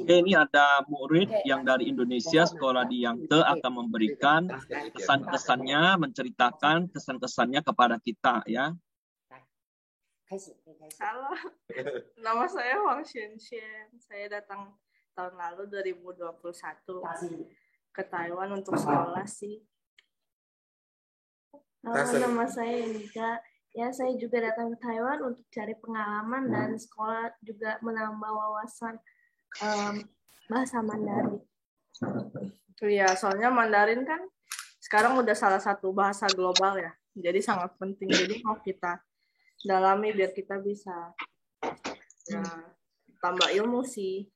Ini ada murid yang dari Indonesia sekolah di Yangtze akan memberikan kesan-kesannya, menceritakan kesan-kesannya kepada kita ya. Halo, nama saya Wang Xian. Saya datang tahun lalu 2021 ke Taiwan untuk sekolah sih. Nama saya Nika. Ya, saya juga datang ke Taiwan untuk cari pengalaman dan sekolah juga menambah wawasan bahasa Mandarin. Iya, soalnya Mandarin kan sekarang udah salah satu bahasa global ya. Jadi sangat penting. Jadi mau kita dalami biar kita bisa tambah ilmu sih.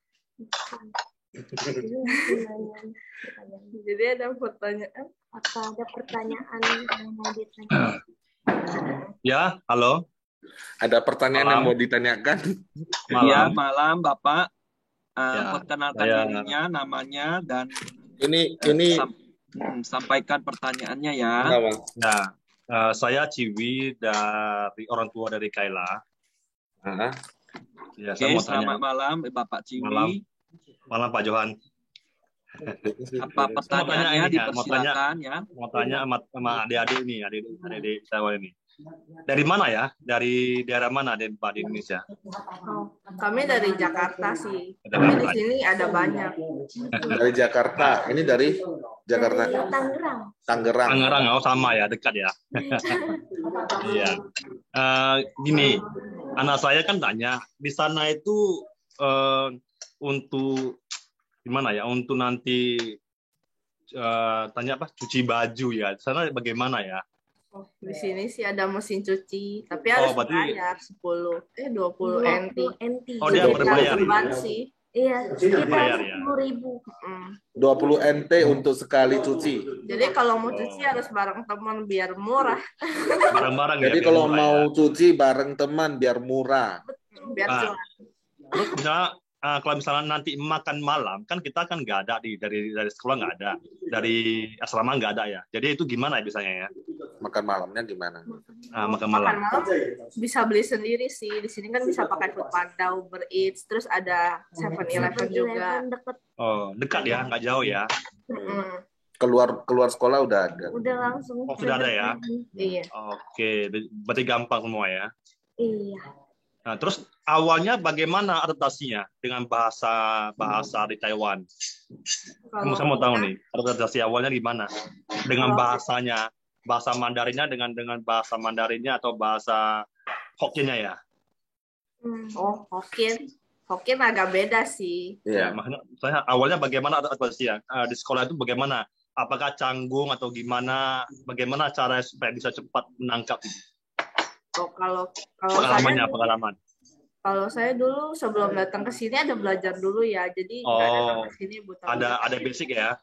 Jadi ada pertanyaan? Apa ada pertanyaan yang mau ditanyakan? Ya, halo. Ada pertanyaan yang mau ditanyakan? Iya, malam Bapak. Perkenalkan dirinya, namanya, dan ini sampaikan pertanyaannya ya. Ya, saya Ciwi dari orang tua dari Kaila. Ya, Oke, selamat malam Bapak Ciwi. Malam Pak Johan. Apa pertanyaannya dipersilakan ya? Mau tanya sama adik-adik ini, adik-adik saya ini. Dari mana ya? Dari daerah mana Pak di Indonesia? Kami dari Jakarta sih. Tapi di sini ada banyak. Dari Jakarta. Ini dari Jakarta. Tangerang. Oh sama ya, dekat ya. Iya. Gini, anak saya kan tanya di sana itu untuk gimana ya? Untuk nanti tanya apa? Cuci baju ya. Di sana bagaimana ya? Oh, di sini sih ada mesin cuci, tapi harus berarti... bayar 20 NT. Oh, dia berbayar ya? Sih. Iya, sekitar 10.000. 20 NT untuk sekali cuci. Jadi kalau mau cuci harus bareng teman biar murah. Bareng-bareng ya. Jadi kalau mau cuci bareng teman biar murah. Biar cuan. Terus misalnya kalau misalnya nanti makan malam kan kita kan nggak ada dari sekolah nggak ada, dari asrama nggak ada ya. Jadi itu gimana ya biasanya ya? Makan malamnya gimana? Makan malam bisa beli sendiri sih. Di sini kan bisa pakai Foodpanda, Uber Eats, terus ada 7-Eleven juga. Oh, dekat ya, nggak jauh ya. Keluar sekolah udah ada. Udah langsung. Oh, sudah ada ya? Iya. Oke, berarti gampang semua ya? Iya. Nah, terus awalnya bagaimana adaptasinya dengan bahasa di Taiwan? Saya mau tahu nih, adaptasi awalnya gimana? Dengan bahasanya, bahasa Mandarinnya dengan bahasa Mandarinnya atau bahasa Hokkiennya ya? Oh, Hokkien agak beda sih. Iya, makanya saya awalnya bagaimana adaptasi ya? Di sekolah itu bagaimana? Apakah canggung atau gimana? Bagaimana cara supaya bisa cepat menangkap? Oh, kalau pengalaman. Kalau saya dulu sebelum datang ke sini ada belajar dulu ya, jadi nggak datang ke sini buta. Ada basic ya?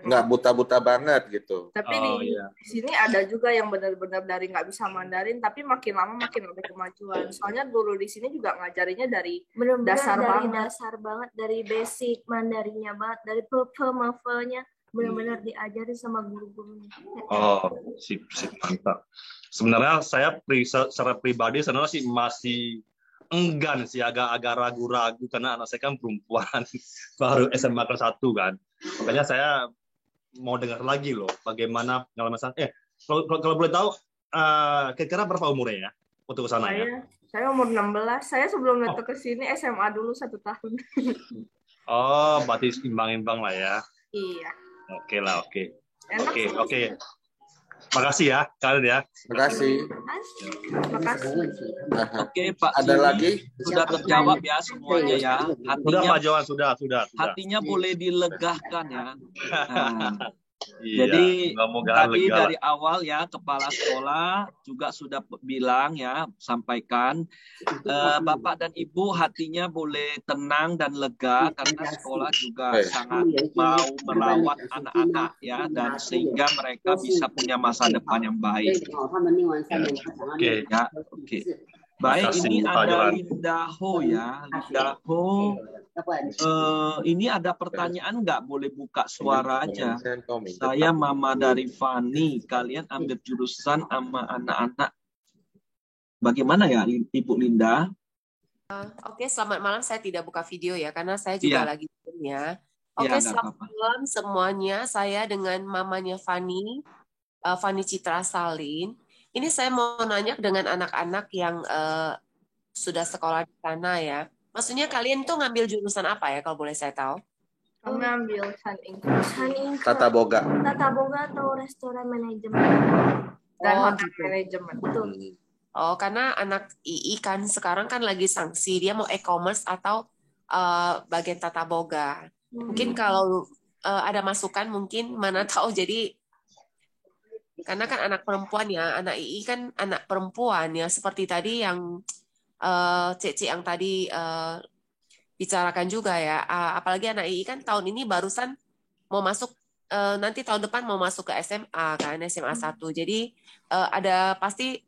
Nggak buta-buta banget gitu. Tapi di sini ada juga yang benar-benar dari nggak bisa Mandarin, tapi makin lama makin ada kemajuan. Soalnya guru di sini juga ngajarinya dari dasar banget, dari basic Mandarinnya banget, dari pe-me-fe-nya benar-benar diajari sama guru-gurunya. Oh, sip, mantap. Sebenarnya saya secara pribadi sebenarnya sih masih enggan sih, agak ragu-ragu karena anak saya kan perempuan baru SMA kelas 1 kan. Makanya saya mau dengar lagi loh bagaimana pengalaman saya. Kalau boleh tahu kira-kira berapa umurnya ya untuk ke sana ya? Saya umur 16. Saya sebelum datang ke sini SMA dulu 1 tahun. Oh, berarti imbang-imbang lah ya. Iya. Oke. Oke. Makasih ya, kalian ya. Makasih. Oke, Pak. Ada lagi? Sudah terjawab ya semuanya ya. Sudah, Pak Johan, sudah. Hatinya boleh dilegahkan ya. Iya, jadi tadi dari awal ya kepala sekolah juga sudah bilang ya, sampaikan Bapak dan Ibu hatinya boleh tenang dan lega karena sekolah juga sangat mau merawat anak-anak ya, dan sehingga mereka bisa punya masa depan yang baik. Oke. Baik, ini ada Linda Ho ya. Linda Ho, ini ada pertanyaan nggak? Boleh buka suara aja. Saya mama dari Fani. Kalian ambil jurusan sama anak-anak. Bagaimana ya, Ibu Linda? Oke, selamat malam. Saya tidak buka video ya, karena saya juga lagi ya. Oke, selamat malam semuanya. Saya dengan mamanya Fani, Fani Citra Salin. Ini saya mau nanya dengan anak-anak yang sudah sekolah di sana ya. Maksudnya kalian tuh ngambil jurusan apa ya kalau boleh saya tahu? Kami ambil Saning. Tata Boga atau restoran manajemen. Dan hotel manajemen. Betul. Oh, karena anak II kan sekarang kan lagi sanksi. Dia mau e-commerce atau bagian Tata Boga. Mungkin kalau ada masukan mungkin mana tahu jadi karena kan anak perempuan ya, anak II kan anak perempuan ya, seperti tadi yang Cece yang tadi bicarakan juga ya, apalagi anak II kan tahun ini barusan mau masuk, nanti tahun depan mau masuk ke SMA kan, SMA 1, jadi ada pasti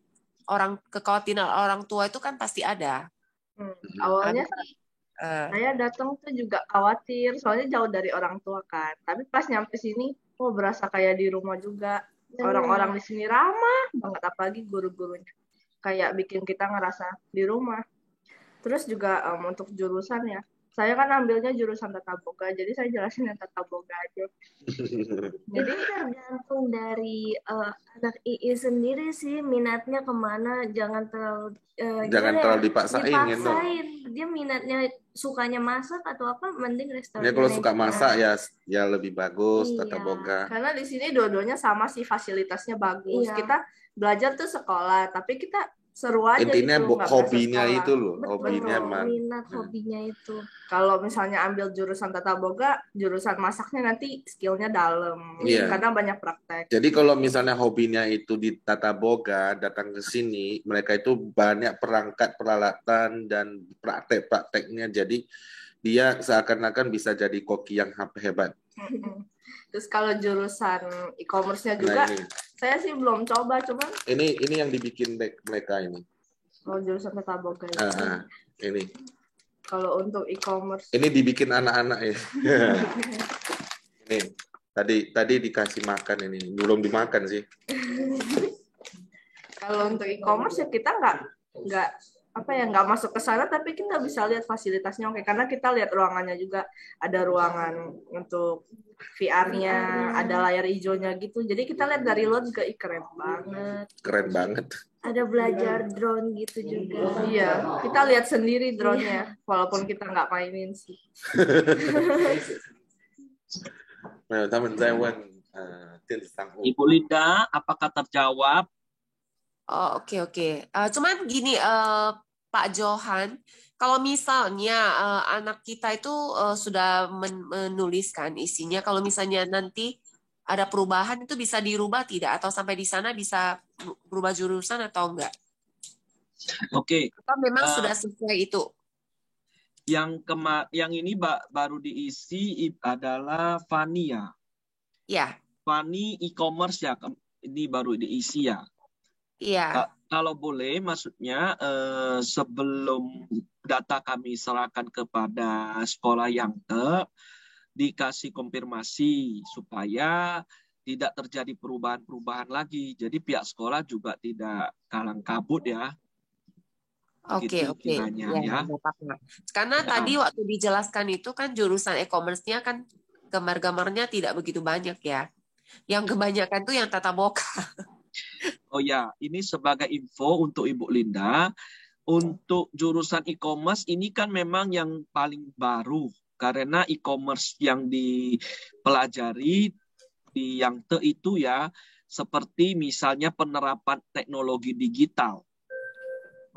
kekhawatiran orang tua itu kan pasti ada. Awalnya saya datang tuh juga khawatir, soalnya jauh dari orang tua kan, tapi pas nyampe sini, berasa kayak di rumah juga. Orang-orang di sini ramah banget, apalagi guru-gurunya. Kayak bikin kita ngerasa di rumah. Terus juga untuk jurusan ya. Saya kan ambilnya jurusan Tata Boga, jadi saya jelasin yang Tata Boga aja. Jadi tergantung dari anak II sendiri sih minatnya kemana, jangan terlalu dipaksain. Dia minatnya sukanya masak atau apa, mending restoran. Ya kalau suka masak ya lebih bagus Tata Boga. Karena di sini dua-duanya sama sih, fasilitasnya bagus. Kita belajar tuh sekolah, tapi kita seru aja Intinya gitu, nggak berasa hobinya sekolah. itu loh, Betul, hobinya minat hobinya itu. Kalau misalnya ambil jurusan tata boga, jurusan masaknya nanti skillnya dalam, Iya. karena banyak praktek. Jadi kalau misalnya hobinya itu di tata boga, datang ke sini, mereka itu banyak perangkat, peralatan, dan praktek-prakteknya. Jadi dia seakan-akan bisa jadi koki yang hebat. Terus kalau jurusan e-commerce-nya juga, Nah, ini. saya sih belum coba, cuman Ini yang dibikin mereka ini. kalau jurusan tata boga itu. Ini. Kalau untuk e-commerce. Ini dibikin anak-anak ya. Ini tadi dikasih makan ini, belum dimakan sih. Kalau untuk e-commerce ya kita nggak masuk ke sana, tapi kita bisa lihat fasilitasnya oke, karena kita lihat ruangannya juga, ada ruangan untuk VR-nya, ada layar hijaunya gitu, jadi kita lihat dari luar juga keren banget. Ada belajar drone gitu juga. Iya, kita lihat sendiri drone-nya, walaupun kita nggak mainin sih. Nah, teman-teman, Ibu Linda, apakah terjawab? Oh, oke. Cuman gini, Pak Johan, kalau misalnya anak kita itu sudah menuliskan isinya, kalau misalnya nanti ada perubahan itu bisa dirubah tidak? Atau sampai di sana bisa berubah jurusan atau enggak? Oke. Atau memang sudah sesuai itu? Yang ini baru diisi adalah Fani ya? Ya. Fani e-commerce ya, ini baru diisi ya? Iya. Kalau boleh, maksudnya sebelum data kami serahkan kepada sekolah Yangte, dikasih konfirmasi supaya tidak terjadi perubahan-perubahan lagi. Jadi pihak sekolah juga tidak kalang kabut ya. Oke. Ya. Karena tadi waktu dijelaskan itu kan jurusan e-commerce-nya kan gambar-gambarnya tidak begitu banyak ya. Yang kebanyakan tuh yang tata boga. Oh ya, ini sebagai info untuk Ibu Linda, untuk jurusan e-commerce ini kan memang yang paling baru, karena e-commerce yang dipelajari di Yangte itu ya, seperti misalnya penerapan teknologi digital,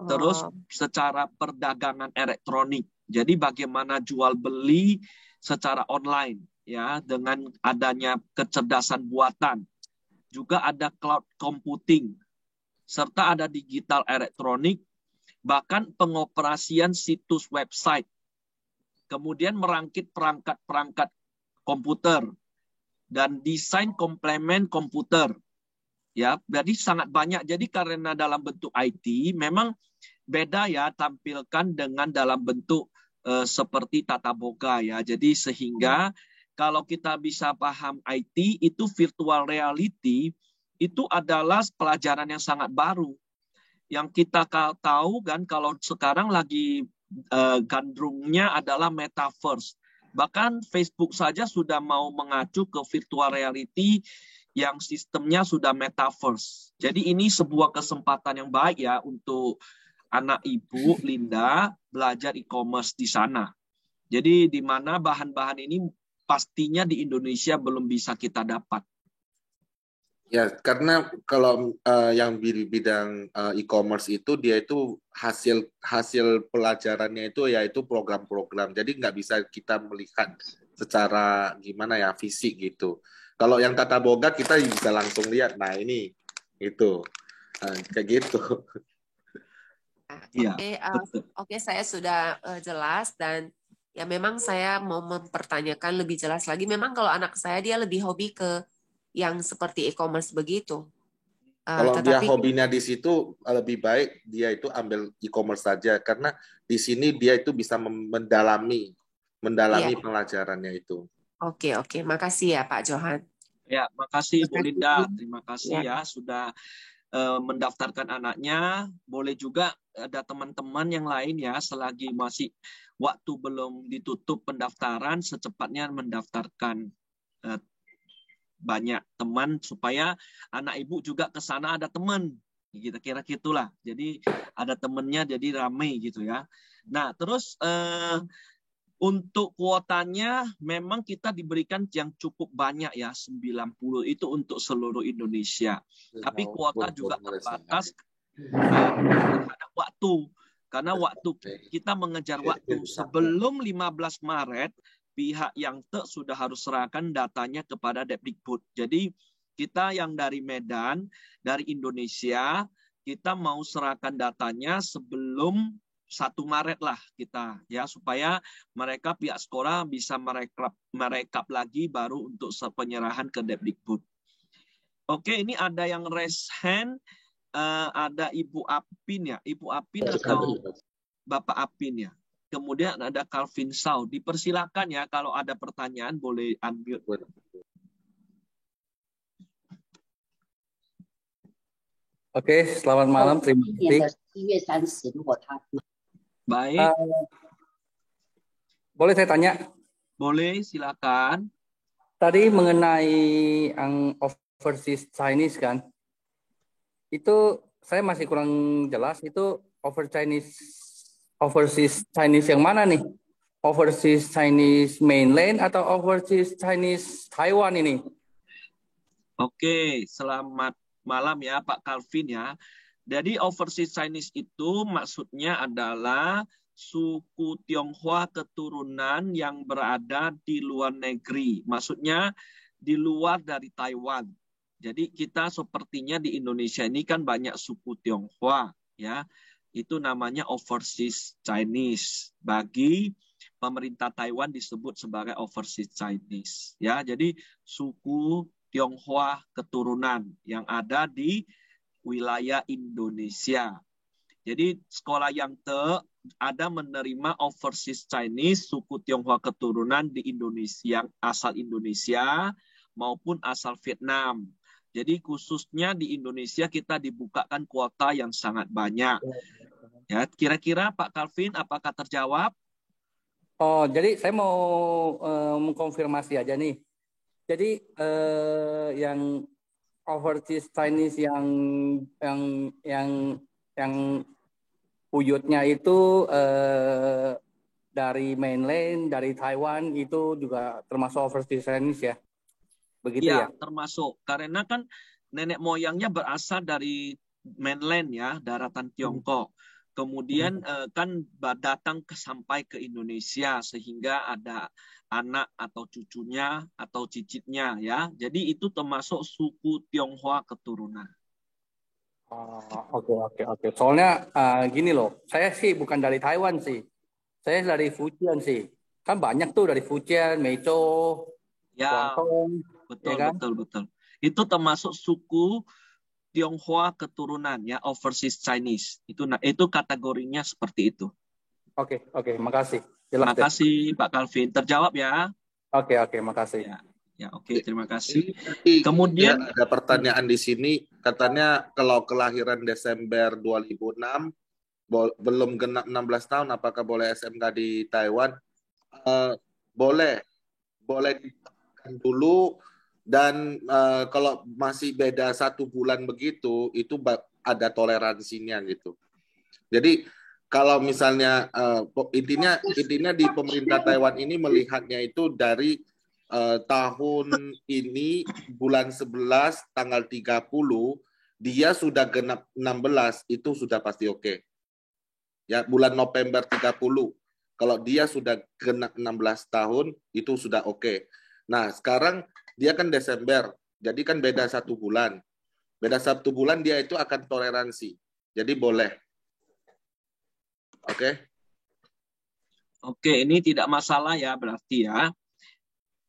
terus secara perdagangan elektronik, jadi bagaimana jual beli secara online ya, dengan adanya kecerdasan buatan. Juga ada cloud computing, serta ada digital elektronik, bahkan pengoperasian situs website, kemudian merangkit perangkat-perangkat komputer, dan desain komplement komputer. Ya, jadi sangat banyak. Jadi karena dalam bentuk IT, memang beda ya tampilkan dengan dalam bentuk seperti tata boga ya. Jadi sehingga kalau kita bisa paham IT, itu virtual reality, itu adalah pelajaran yang sangat baru. Yang kita tahu kan, kalau sekarang lagi gandrungnya adalah metaverse. Bahkan Facebook saja sudah mau mengacu ke virtual reality yang sistemnya sudah metaverse. Jadi ini sebuah kesempatan yang baik ya untuk anak Ibu Linda belajar e-commerce di sana. Jadi di mana bahan-bahan ini pastinya di Indonesia belum bisa kita dapat. Ya, karena kalau yang di bidang e-commerce itu dia itu hasil pelajarannya itu yaitu program-program. Jadi nggak bisa kita melihat secara gimana ya fisik gitu. Kalau yang tata boga kita bisa langsung lihat. Nah ini itu kayak gitu. Oke, saya sudah jelas dan ya memang saya mau mempertanyakan lebih jelas lagi. Memang kalau anak saya dia lebih hobi ke yang seperti e-commerce begitu. Kalau dia hobinya di situ lebih baik dia itu ambil e-commerce saja karena di sini dia itu bisa mendalami pelajarannya itu. Oke, makasih ya Pak Johan. Ya, makasih Ibu Linda. Terima kasih ya sudah mendaftarkan anaknya. Boleh juga ada teman-teman yang lain ya, selagi masih waktu belum ditutup pendaftaran, secepatnya mendaftarkan banyak teman supaya anak Ibu juga ke sana ada teman. Kira-kira gitulah. Jadi ada temannya jadi ramai gitu ya. Nah, terus untuk kuotanya memang kita diberikan yang cukup banyak ya, 90 itu untuk seluruh Indonesia. Tapi kuota juga terbatas terhadap waktu. Karena waktu kita mengejar waktu sebelum 15 Maret, pihak yang sudah harus serahkan datanya kepada Depdikbud. Jadi kita yang dari Medan, dari Indonesia, kita mau serahkan datanya sebelum 1 Maret lah kita, ya, supaya mereka pihak sekolah bisa merekap lagi baru untuk penyerahan ke Depdikbud. Oke, ini ada yang raise hand. Ada Ibu Apin ya, Ibu Apin atau Bapak Apin ya. Kemudian ada Calvin Sau. Dipersilakan ya, kalau ada pertanyaan boleh unmute. Oke, selamat malam. Terima kasih. Baik. Boleh saya tanya? Boleh, silakan. Tadi mengenai yang overseas Chinese kan, itu saya masih kurang jelas, itu overseas Chinese yang mana nih? Overseas Chinese mainland atau overseas Chinese Taiwan ini? Oke, selamat malam ya Pak Calvin ya. Jadi overseas Chinese itu maksudnya adalah suku Tionghoa keturunan yang berada di luar negeri. Maksudnya di luar dari Taiwan. Jadi kita sepertinya di Indonesia ini kan banyak suku Tionghoa ya. Itu namanya overseas Chinese. Bagi pemerintah Taiwan disebut sebagai overseas Chinese ya. Jadi suku Tionghoa keturunan yang ada di wilayah Indonesia. Jadi sekolah yang ada menerima overseas Chinese suku Tionghoa keturunan di Indonesia, asal Indonesia maupun asal Vietnam. Jadi khususnya di Indonesia kita dibukakan kuota yang sangat banyak. Ya, kira-kira Pak Calvin apakah terjawab? Oh, jadi saya mau mengkonfirmasi aja nih. Jadi yang overseas Chinese yang wujudnya itu dari mainland, dari Taiwan itu juga termasuk overseas Chinese ya? Begitu ya? Termasuk. Karena kan nenek moyangnya berasal dari mainland ya, daratan Tiongkok. Kemudian kan datang sampai ke Indonesia sehingga ada anak atau cucunya atau cicitnya ya. Jadi itu termasuk suku Tionghoa keturunan. Oke. Soalnya gini loh, saya sih bukan dari Taiwan sih. Saya dari Fujian sih. Kan banyak tuh dari Fujian, Meicho, Guangdong. Betul, ya kan? betul. Itu termasuk suku Tionghoa keturunan ya, overseas Chinese. Itu kategorinya seperti itu. Oke, makasih. Terima kasih Pak Calvin. Terjawab ya. Oke, makasih. Ya, oke, terima kasih. Kemudian ada pertanyaan di sini, katanya kalau kelahiran Desember 2006 belum genap 16 tahun, apakah boleh SMK di Taiwan? Boleh ditekan dulu. Dan kalau masih beda 1 bulan begitu, itu ada toleransinya gitu. Jadi kalau misalnya intinya di pemerintah Taiwan ini melihatnya itu dari tahun ini bulan 11 tanggal 30 dia sudah genap 16 itu sudah pasti oke. Ya, bulan November 30 kalau dia sudah genap 16 tahun itu sudah oke. Nah, sekarang dia kan Desember, jadi kan beda 1 bulan. Beda 1 bulan dia itu akan toleransi. Jadi boleh. Oke, ini tidak masalah ya berarti ya.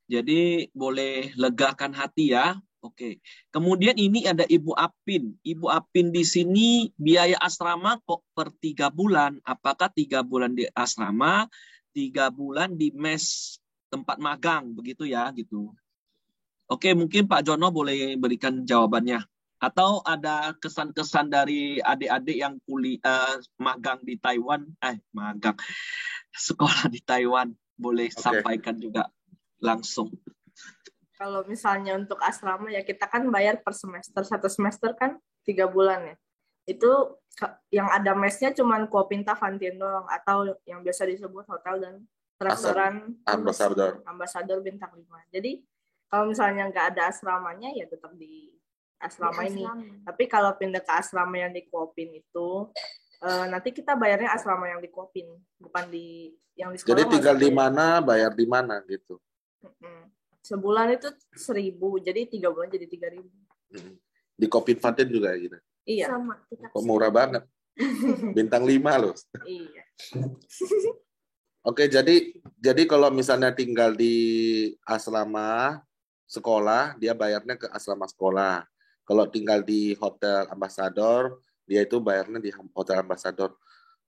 Jadi boleh legakan hati ya. Oke. Kemudian ini ada Ibu Apin. Ibu Apin di sini biaya asrama kok per 3 bulan. Apakah 3 bulan di asrama, 3 bulan di mes tempat magang begitu ya gitu. Oke, mungkin Pak Jono boleh berikan jawabannya. Atau ada kesan-kesan dari adik-adik yang magang di Taiwan, sekolah di Taiwan, boleh sampaikan juga langsung. Kalau misalnya untuk asrama ya kita kan bayar per semester, 1 semester kan 3 bulan ya. Itu yang ada mesnya cuma Kuopinta Fantien doang, atau yang biasa disebut hotel dan restoran Ambassador bintang 5. Jadi kalau misalnya nggak ada asramanya ya tetap di asrama ini. Tapi kalau pindah ke asrama yang di Kuopin itu nanti kita bayarnya asrama yang di Kuopin, bukan di yang di sekolah. Jadi tinggal di mana, bayar di mana gitu. Sebulan itu 1.000, jadi 3 bulan jadi 3.000. Di Kopin Fatin juga gitu. Iya. Sama. Kok murah banget. Bintang 5 loh. Iya. Oke, jadi kalau misalnya tinggal di asrama sekolah, dia bayarnya ke asrama sekolah. Kalau tinggal di Hotel Ambassador, dia itu bayarnya di Hotel Ambassador.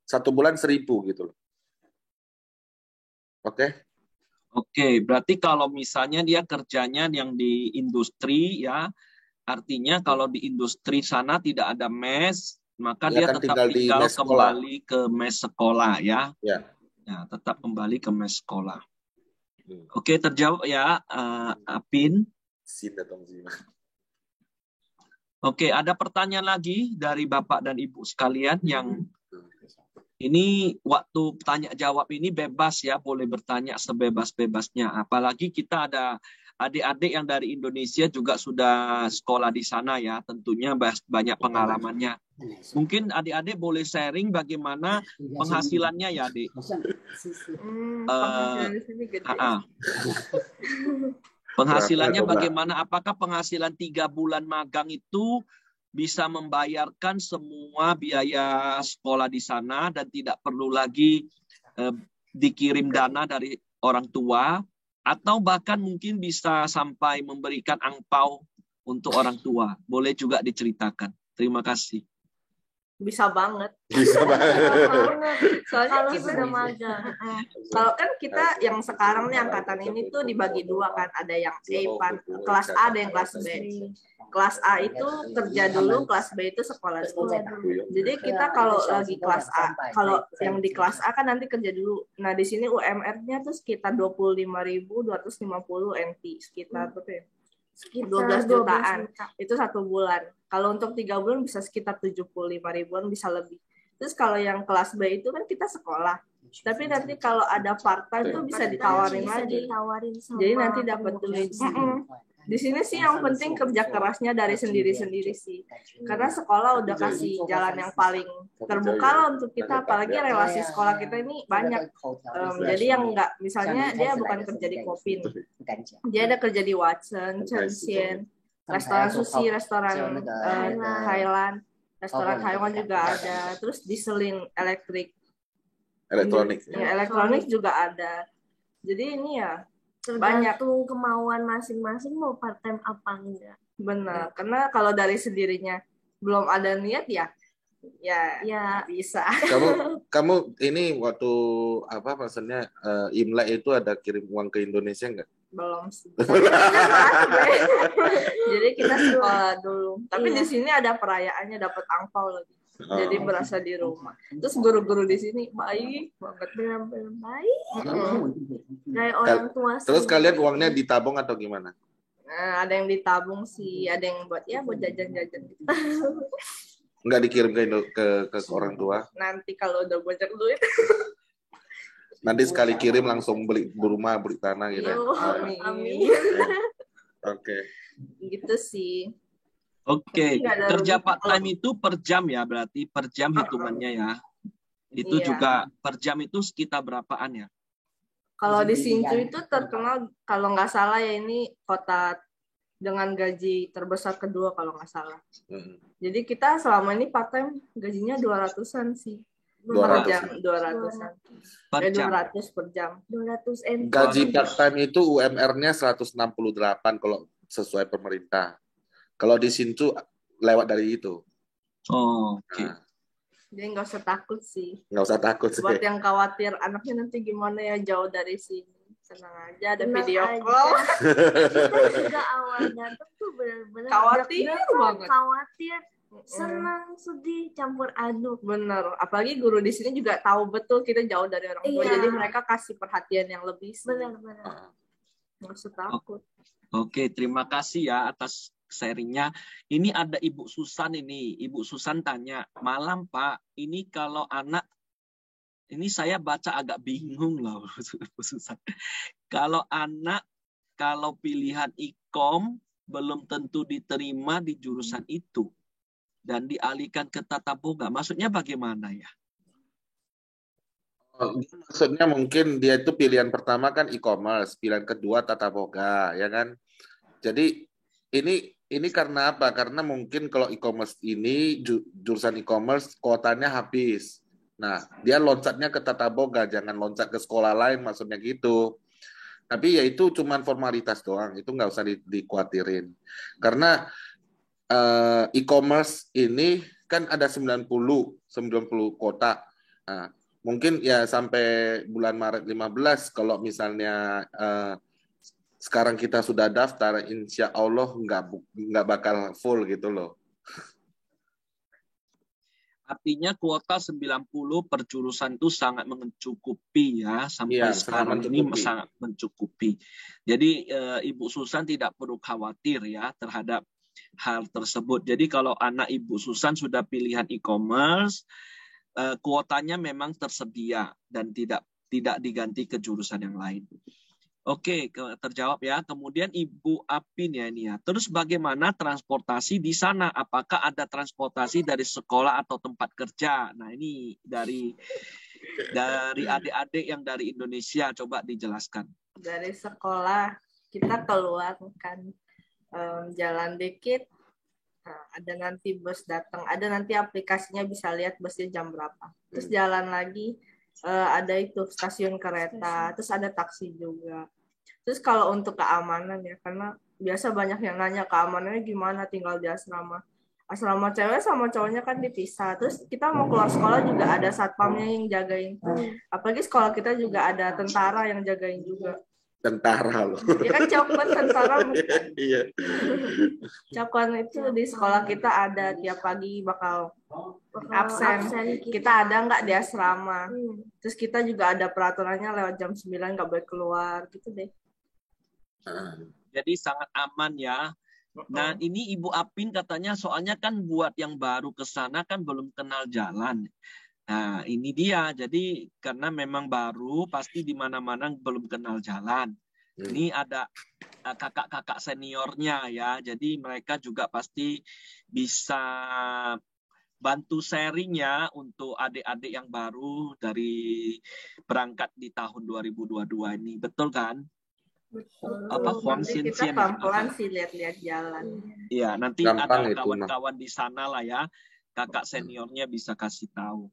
1 bulan 1.000 gitu loh. Oke? Oke, berarti kalau misalnya dia kerjanya yang di industri ya, artinya kalau di industri sana tidak ada mes, maka dia tetap tinggal kembali ke mes sekolah ya. Ya, tetap kembali ke mes sekolah. Oke, terjawab ya, Apin. Oke, ada pertanyaan lagi dari Bapak dan Ibu sekalian yang ini waktu tanya jawab ini bebas ya, boleh bertanya sebebas-bebasnya. Apalagi kita ada adik-adik yang dari Indonesia juga sudah sekolah di sana ya, tentunya banyak pengalamannya. Mungkin adik-adik boleh sharing bagaimana penghasilannya ya, Adik. Penghasilannya bagaimana? Apakah penghasilan 3 bulan magang itu bisa membayarkan semua biaya sekolah di sana dan tidak perlu lagi dikirim dana dari orang tua, atau bahkan mungkin bisa sampai memberikan angpau untuk orang tua? Boleh juga diceritakan. Terima kasih. Bisa banget. Bisa banget. Soalnya kalau kita udah magang. Kalau kan kita yang sekarang nih angkatan ini tuh dibagi 2 kan, ada yang kelas A, ada yang kelas B. Kelas A itu kerja dulu, kelas B itu sekolah dulu. Jadi kita kalau lagi kelas A, kalau yang di kelas A kan nanti kerja dulu. Nah di sini UMR-nya tuh sekitar 25.250 NT, sekitar berapa ya? 12 jutaan. Itu 1 bulan. Kalau untuk 3 bulan bisa sekitar 75 ribuan, bisa lebih. Terus kalau yang kelas B itu kan kita sekolah. Tapi nanti kalau ada part-time itu bisa ditawarin lagi. Jadi nanti dapat duit. Di sini sih yang penting kerja kerasnya dari sendiri-sendiri sih. Karena sekolah udah kasih jalan yang paling terbuka lah untuk kita. Apalagi relasi sekolah kita ini banyak. Jadi yang enggak, misalnya dia bukan kerja di Kopin. Dia ada kerja di Watson, Chensien, restoran sushi, restoran Thailand. Restoran Taiwan juga ada. Terus di Selin elektronik juga ada. Jadi ini ya tergantung kemauan masing-masing mau part time apa enggak. Benar, karena kalau dari sendirinya belum ada niat ya bisa. Kamu ini waktu apa maksudnya Imlek itu ada kirim uang ke Indonesia enggak? Belum sih. Jadi kita sekolah dulu. Tapi di sini ada perayaannya, dapat angpau lagi. Jadi berasa di rumah. Terus guru-guru di sini baik banget, benar-benar baik. Kayak orang tua. Terus kalian uangnya ditabung atau gimana? Nah, ada yang ditabung sih, ada yang buat jajan-jajan gitu. Enggak dikirim ke orang tua? Nanti kalau udah banyak duit. Nanti sekali kirim langsung beli rumah, beli tanah gitu. Amin. Oke. Gitu sih. Oke, kerja part-time itu per jam ya, berarti per jam hitungannya ya. Itu juga per jam itu sekitar berapaan ya? Kalau di Hsinchu itu terkenal, kalau nggak salah ya ini kota dengan gaji terbesar kedua kalau nggak salah. Jadi kita selama ini part-time gajinya 200-an sih. 200-an. 200 per jam. 200 NT. Gaji part-time itu UMR-nya 168 kalau sesuai pemerintah. Kalau di Hsinchu lewat dari itu. Oh, oke. Nah. Jadi nggak usah takut sih. Nggak usah takut sih. Buat yang khawatir anaknya nanti gimana ya jauh dari sini. Senang aja ada video call. Kita juga awal datang tuh benar-benar khawatir banget. Khawatir, senang, sedih, campur aduk. Bener. Apalagi guru di sini juga tahu betul kita jauh dari orang tua. Jadi mereka kasih perhatian yang lebih. Benar-benar. Nggak usah takut. Oke, terima kasih ya atas sharingnya. Ini ada Ibu Susan ini. Ibu Susan tanya, malam Pak, ini kalau anak, ini saya baca agak bingung loh, Bu Susan. Kalau anak, kalau pilihan ikom belum tentu diterima di jurusan itu dan dialihkan ke tata boga. Maksudnya bagaimana ya? Maksudnya mungkin dia itu pilihan pertama kan e-commerce, pilihan kedua tata boga, ya kan? Jadi ini karena apa? Karena mungkin kalau e-commerce ini jurusan e-commerce kuotanya habis. Nah, dia loncatnya ke tata boga, jangan loncat ke sekolah lain, maksudnya gitu. Tapi ya itu cuman formalitas doang, itu nggak usah dikhawatirin. Karena e-commerce ini kan ada 90 kota. Nah, mungkin ya sampai bulan Maret 15 kalau misalnya sekarang kita sudah daftar, insya Allah nggak bakal full gitu loh. Artinya kuota 90 per jurusan itu sangat mencukupi ya, sampai sekarang ini sangat mencukupi. Jadi Ibu Susan tidak perlu khawatir ya terhadap hal tersebut. Jadi kalau anak Ibu Susan sudah pilihan e-commerce, kuotanya memang tersedia dan tidak diganti ke jurusan yang lain. Oke, terjawab ya. Kemudian Ibu Apin ya ini ya. Terus bagaimana transportasi di sana? Apakah ada transportasi dari sekolah atau tempat kerja? Nah ini dari adik-adik yang dari Indonesia, coba dijelaskan. Dari sekolah kita keluar kan jalan dikit, nah, ada nanti bus datang, ada nanti aplikasinya bisa lihat busnya jam berapa. Terus jalan lagi. Ada itu stasiun kereta, terus ada taksi juga. Terus kalau untuk keamanan ya, karena biasa banyak yang nanya keamanannya gimana tinggal di asrama. Asrama cewek sama cowoknya kan dipisah. Terus kita mau keluar sekolah juga ada satpamnya yang jagain. Apalagi sekolah kita juga ada tentara yang jagain juga. Tentara loh. Ya kan Cokwan tentara. Iya. Cokwan itu di sekolah kita ada tiap pagi bakal absen. Kita ada nggak di asrama. Terus kita juga ada peraturannya lewat jam 9 nggak boleh keluar gitu deh. Jadi sangat aman ya. Nah ini Ibu Apin katanya soalnya kan buat yang baru ke sana kan belum kenal jalan. Nah, ini dia. Jadi karena memang baru, pasti di mana-mana belum kenal jalan. Ini ada kakak-kakak seniornya ya. Jadi mereka juga pasti bisa bantu sharing ya untuk adik-adik yang baru dari berangkat di tahun 2022 ini. Betul kan? Betul. Apa Nanti kita pelan-pelan sih lihat-lihat jalan. Iya, nanti gampang ada kawan-kawan di sana lah ya. Kakak seniornya bisa kasih tahu.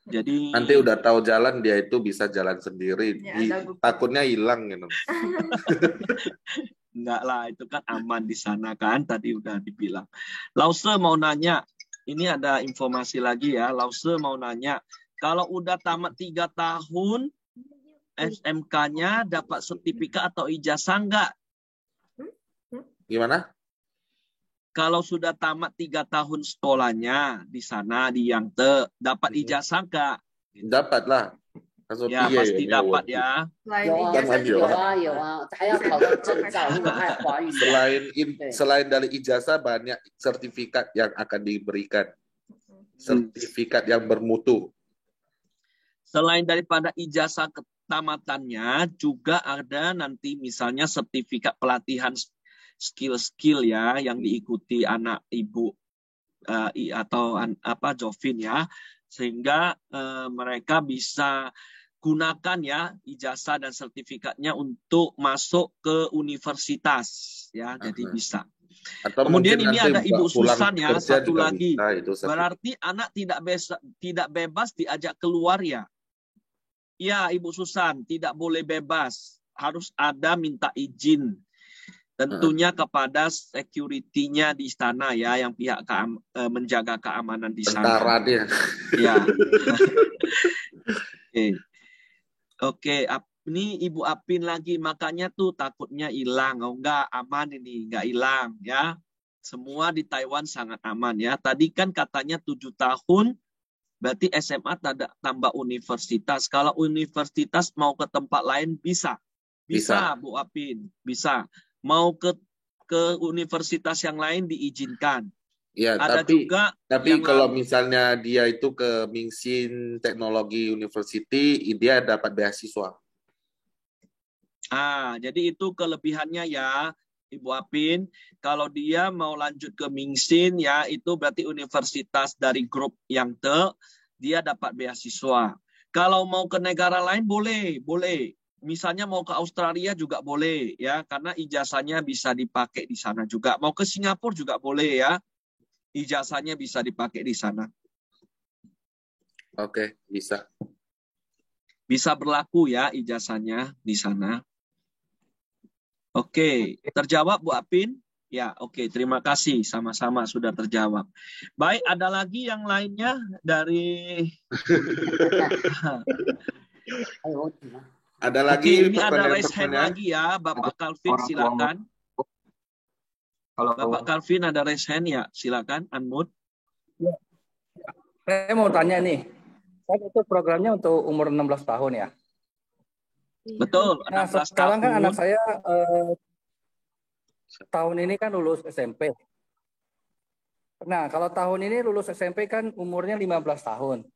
Jadi nanti udah tahu jalan dia itu bisa jalan sendiri. Ya, takutnya hilang gitu. Enggak lah, itu kan aman di sana kan. Tadi udah dibilang. Lause mau nanya, ini ada informasi lagi ya. Lause mau nanya, kalau udah tamat 3 tahun SMK-nya dapat sertifikat atau ijazah enggak? Gimana? Kalau sudah tamat 3 tahun sekolahnya di sana di Yangtze, dapat ijazah nggak? Dapat lah. Ya pasti dapat ya. Selain dari ijazah banyak sertifikat yang akan diberikan. Sertifikat yang bermutu. Selain daripada ijazah ketamatannya, juga ada nanti misalnya sertifikat pelatihan skill-skill ya yang diikuti anak ibu atau Jovin ya, sehingga mereka bisa gunakan ya ijazah dan sertifikatnya untuk masuk ke universitas ya. Jadi bisa. Atau kemudian ini ada Ibu Susan ya, satu lagi. Bisa, berarti anak tidak bebas diajak keluar ya. Ya Ibu Susan, tidak boleh bebas, harus ada minta izin. Tentunya kepada security-nya di sana ya, yang pihak menjaga keamanan di sana. Tentara dia. Ya. Oke. Ini Ibu Apin lagi, makanya tuh takutnya hilang. Oh enggak, aman ini, enggak hilang ya. Semua di Taiwan sangat aman ya. Tadi kan katanya 7 tahun, berarti SMA tambah universitas. Kalau universitas mau ke tempat lain bisa. Bisa. Bu Apin, bisa. Mau ke universitas yang lain diizinkan. Ya, ada tapi juga kalau misalnya dia itu ke Mingxin Technology University, dia dapat beasiswa. Jadi itu kelebihannya ya. Ibu Apin, kalau dia mau lanjut ke Mingsin ya, itu berarti universitas dari grup yang dia dapat beasiswa. Kalau mau ke negara lain boleh. Misalnya mau ke Australia juga boleh ya, karena ijazahnya bisa dipakai di sana juga. Mau ke Singapura juga boleh ya. Ijazahnya bisa dipakai di sana. Oke, bisa. Bisa berlaku ya ijazahnya di sana. Oke, terjawab Bu Apin? Ya, oke. Terima kasih. Sama-sama sudah terjawab. Baik, ada lagi yang lainnya dari... Ada lagi Oke, ini ada raise hand pertanyaan? lagi ya. Bapak Calvin, silakan. Bapak Calvin ada raise hand ya. Silakan, unmute. Saya mau tanya nih. Kan itu programnya untuk umur 16 tahun ya? Betul, 16 Nah, sekarang kan tahun. anak saya tahun ini kan lulus SMP. Nah, kalau tahun ini lulus SMP kan umurnya 15 tahun.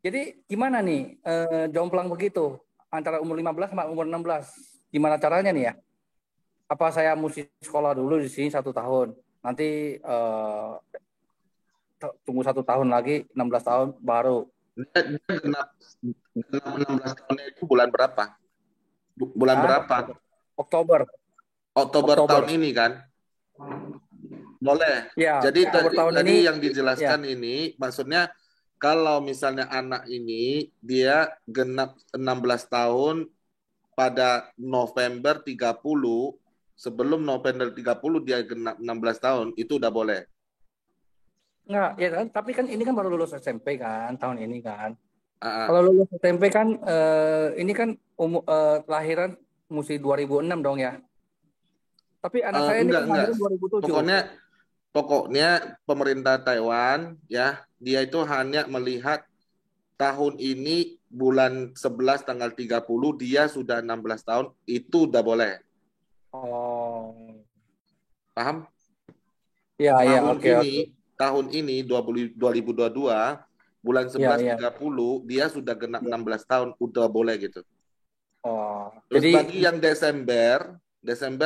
Jadi gimana nih jomplang begitu antara umur 15 sama umur 16? Gimana caranya nih ya? Apa saya mesti sekolah dulu di sini 1 tahun? Nanti tunggu 1 tahun lagi 16 tahun baru. Dia genap 16 tahunnya itu bulan berapa? Bulan berapa? Oktober tahun ini kan? Boleh. Ya, Jadi tahun tadi ini yang dijelaskan ini maksudnya kalau misalnya anak ini dia genap 16 tahun pada November 30, sebelum November 30 dia genap 16 tahun, itu udah boleh. Enggak, ya kan, tapi kan ini kan baru lulus SMP kan tahun ini kan. Kalau lulus SMP kan ini kan lahiran mesti 2006 dong ya. Tapi anak saya ini lahiran 2007. Pokoknya pemerintah Taiwan ya, dia itu hanya melihat tahun ini bulan 11 tanggal 30 dia sudah 16 tahun, itu udah boleh. Oh. Paham? Ya, oke. Tahun ini 2022 bulan 11 30 dia sudah genap 16 tahun, udah boleh gitu. Oh. Terus bagi yang Desember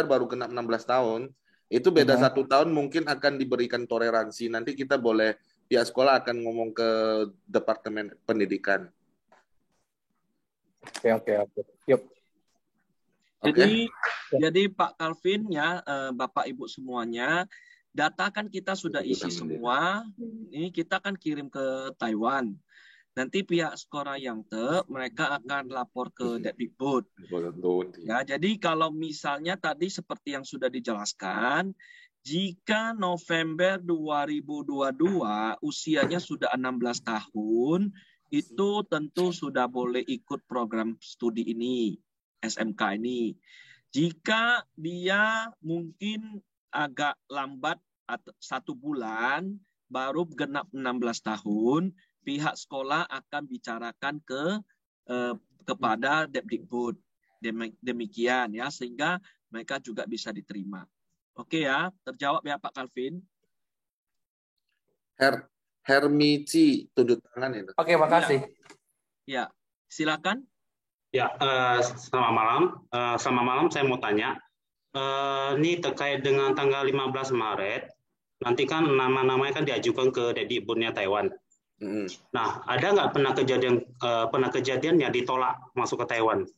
baru genap 16 tahun, itu beda 1 tahun mungkin akan diberikan toleransi. Nanti kita boleh, pihak sekolah akan ngomong ke Departemen Pendidikan. Oke. Yuk. Jadi Pak Calvin ya, Bapak Ibu semuanya, data kan kita sudah isi semua. Ini kita kan kirim ke Taiwan. Nanti pihak sekolah yang mereka akan lapor ke Depdikbud. Ya, jadi kalau misalnya tadi seperti yang sudah dijelaskan, jika November 2022 usianya sudah 16 tahun, itu tentu sudah boleh ikut program studi ini, SMK ini. Jika dia mungkin agak lambat 1 bulan, baru genap 16 tahun, pihak sekolah akan bicarakan kepada Depdikbud. Demikian ya, sehingga mereka juga bisa diterima. Oke ya, terjawab ya Pak Calvin. Hermici, tunduk tangan itu. Oke, makasih. Ya, silakan. Ya, selamat malam. Selamat malam, saya mau tanya. Ini terkait dengan tanggal 15 Maret, nanti kan nama-namanya kan diajukan ke Depdikbudnya Taiwan. Nah, ada nggak pernah kejadian yang ditolak masuk ke Taiwan?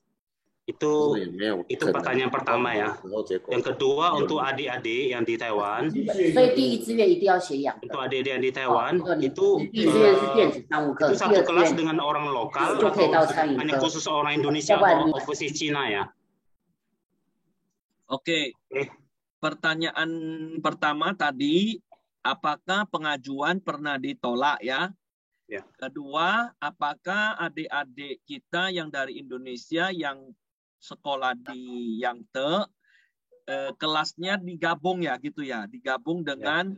Itu pertanyaan pertama ya. Yang kedua untuk adik-adik yang di Taiwan. Untuk adik-adik yang di Taiwan itu satu kelas dengan orang lokal atau hanya khusus orang Indonesia atau overseas Cina ya? Oke. Pertanyaan pertama tadi, apakah pengajuan pernah ditolak ya? Ya. Kedua, apakah adik-adik kita yang dari Indonesia yang sekolah di Yangtze kelasnya digabung ya gitu ya, digabung dengan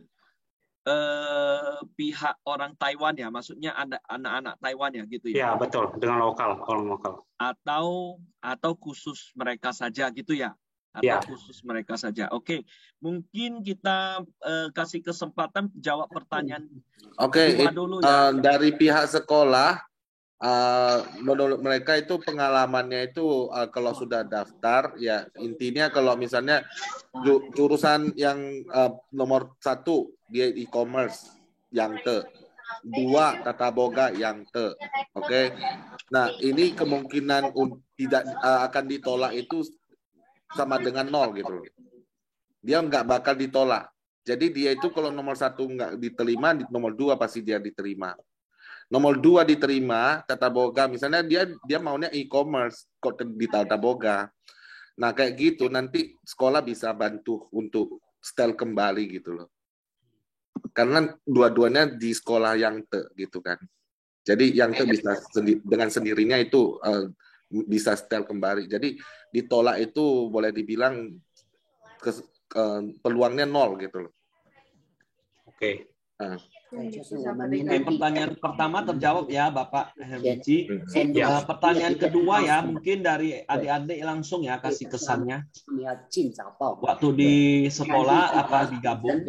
pihak orang Taiwan ya, maksudnya ada anak-anak Taiwan ya gitu ya? Ya betul, dengan orang lokal. Atau khusus mereka saja gitu ya? Atau khusus mereka saja. Oke, mungkin kita kasih kesempatan jawab pertanyaan. Oke, dulu ya. Dari pihak sekolah menurut mereka itu pengalamannya itu kalau sudah daftar ya intinya kalau misalnya jurusan yang nomor 1 dia e-commerce yang te, 2 tata boga yang te, oke. Nah ini kemungkinan tidak akan ditolak itu sama dengan 0 gitu loh. Dia nggak bakal ditolak. Jadi dia itu kalau nomor 1 nggak diterima, nomor 2 pasti dia diterima. Nomor 2 diterima tata boga, misalnya dia maunya e-commerce kok di tata boga. Nah kayak gitu nanti sekolah bisa bantu untuk setel kembali gitu loh. Karena dua-duanya di sekolah yang te gitu kan. Jadi yang te bisa dengan sendirinya itu bisa setel kembali. Jadi ditolak itu boleh dibilang peluangnya 0 gitu loh. Oke. Pertanyaan pertama terjawab ya Bapak Hermici. Pertanyaan kedua ya mungkin dari adik-adik langsung ya kasih kesannya. Waktu di sekolah apa digabung?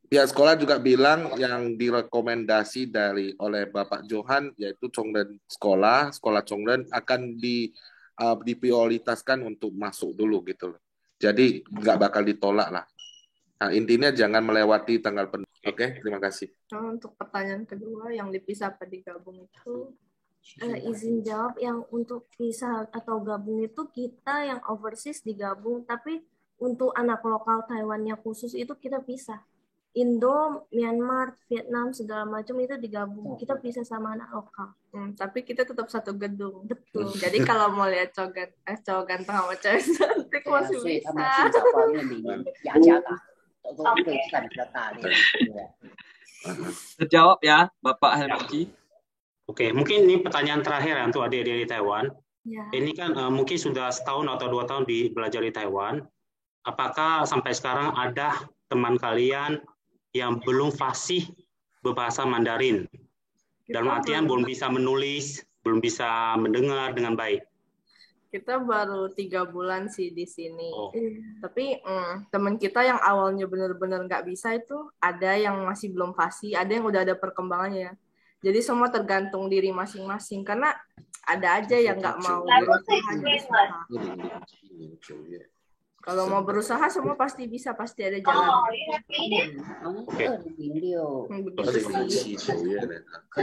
Pihak sekolah juga bilang yang direkomendasi oleh Bapak Johan yaitu Chongren sekolah Chongren akan diprioritaskan untuk masuk dulu gitu loh. Jadi nggak bakal ditolak lah. Nah, intinya jangan melewati tanggal penuh. Oke, terima kasih. Untuk pertanyaan kedua, yang dipisah apa digabung itu? Izin jawab, yang untuk pisah atau gabung itu kita yang overseas digabung, tapi untuk anak lokal Taiwannya khusus itu kita pisah. Indo, Myanmar, Vietnam, segala macam itu digabung. Kita pisah sama anak lokal. Tapi kita tetap satu gedung. Betul. Jadi kalau mau lihat cowok ganteng sama cewek cantik masih bisa. Terjawab ya Bapak Hermici. Oke, mungkin ini pertanyaan terakhir untuk adik-adik di Taiwan. Ya. Ini kan mungkin sudah 1 tahun atau 2 tahun belajar di Taiwan. Apakah sampai sekarang ada teman kalian yang belum fasih berbahasa Mandarin? Dalam artian belum bisa menulis, belum bisa mendengar dengan baik. Kita baru 3 bulan sih di sini. Tapi teman kita yang awalnya benar-benar nggak bisa itu ada yang masih belum fasih, ada yang udah ada perkembangannya. Jadi semua tergantung diri masing-masing. Karena ada aja yang nggak mau berusaha. Kalau mau berusaha semua pasti bisa, pasti ada jalan.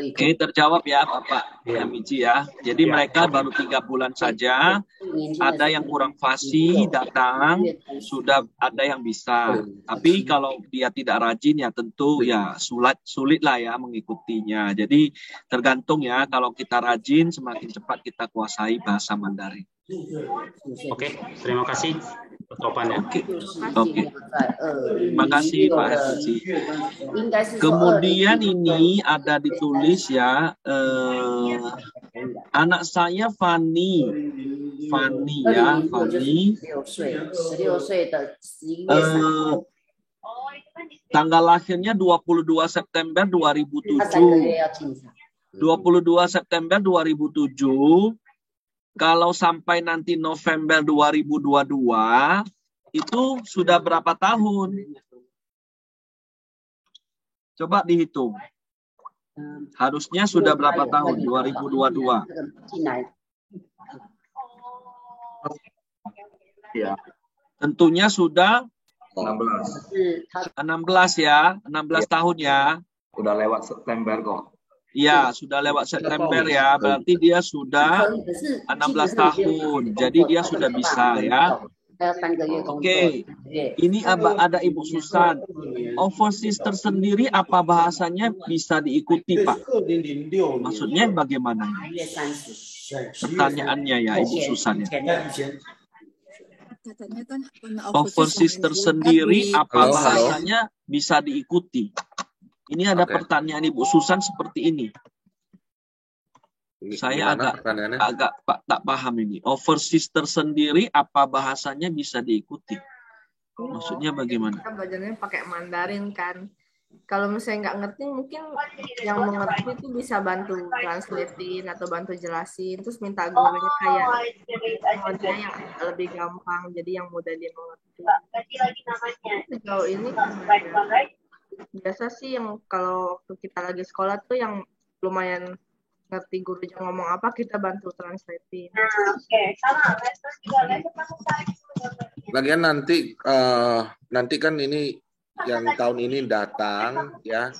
Oke, terjawab ya Bapak Hermici ya. Jadi mereka baru 3 bulan saja. Ada yang kurang fasih datang, sudah ada yang bisa. Tapi kalau dia tidak rajin ya tentu ya sulit lah ya mengikutinya. Jadi tergantung ya, kalau kita rajin semakin cepat kita kuasai bahasa Mandarin. Oke, terima kasih jawabannya. Oke. Terima kasih Pak Hermici. Kemudian ini ada ditulis ya, anak saya Fanny ya, Fanny. Tanggal lahirnya 22 September 2007. 22 September 2007. Kalau sampai nanti November 2022, itu sudah berapa tahun? Coba dihitung. Harusnya sudah berapa tahun? 2022. Ya. Tentunya sudah 16 ya, 16 tahun ya. Udah lewat September kok. Iya, sudah lewat September ya. Berarti dia sudah 16 tahun. Jadi dia sudah bisa ya. Oke. Ini ada Ibu Susan. Overseas tersendiri apa bahasanya bisa diikuti, Pak? Maksudnya bagaimana? Pertanyaannya ya, Ibu Susan ya. Overseas tersendiri apa bahasanya bisa diikuti? Ini ada pertanyaan Ibu Susan seperti ini. Saya agak tak paham ini. Overseas tersendiri apa bahasanya bisa diikuti? Maksudnya bagaimana? Kita belajarnya pakai Mandarin kan. Kalau misalnya nggak ngerti, mungkin yang mengerti itu bisa bantu translatein atau bantu jelasin. Terus minta gurunya kayak modenya yang lebih gampang, jadi yang mudah dia mengerti. Kalau ini Biasa sih yang kalau waktu kita lagi sekolah tuh yang lumayan ngerti gurunya ngomong apa, kita bantu translatein. Lagian nanti kan ini yang tahun ini datang ya,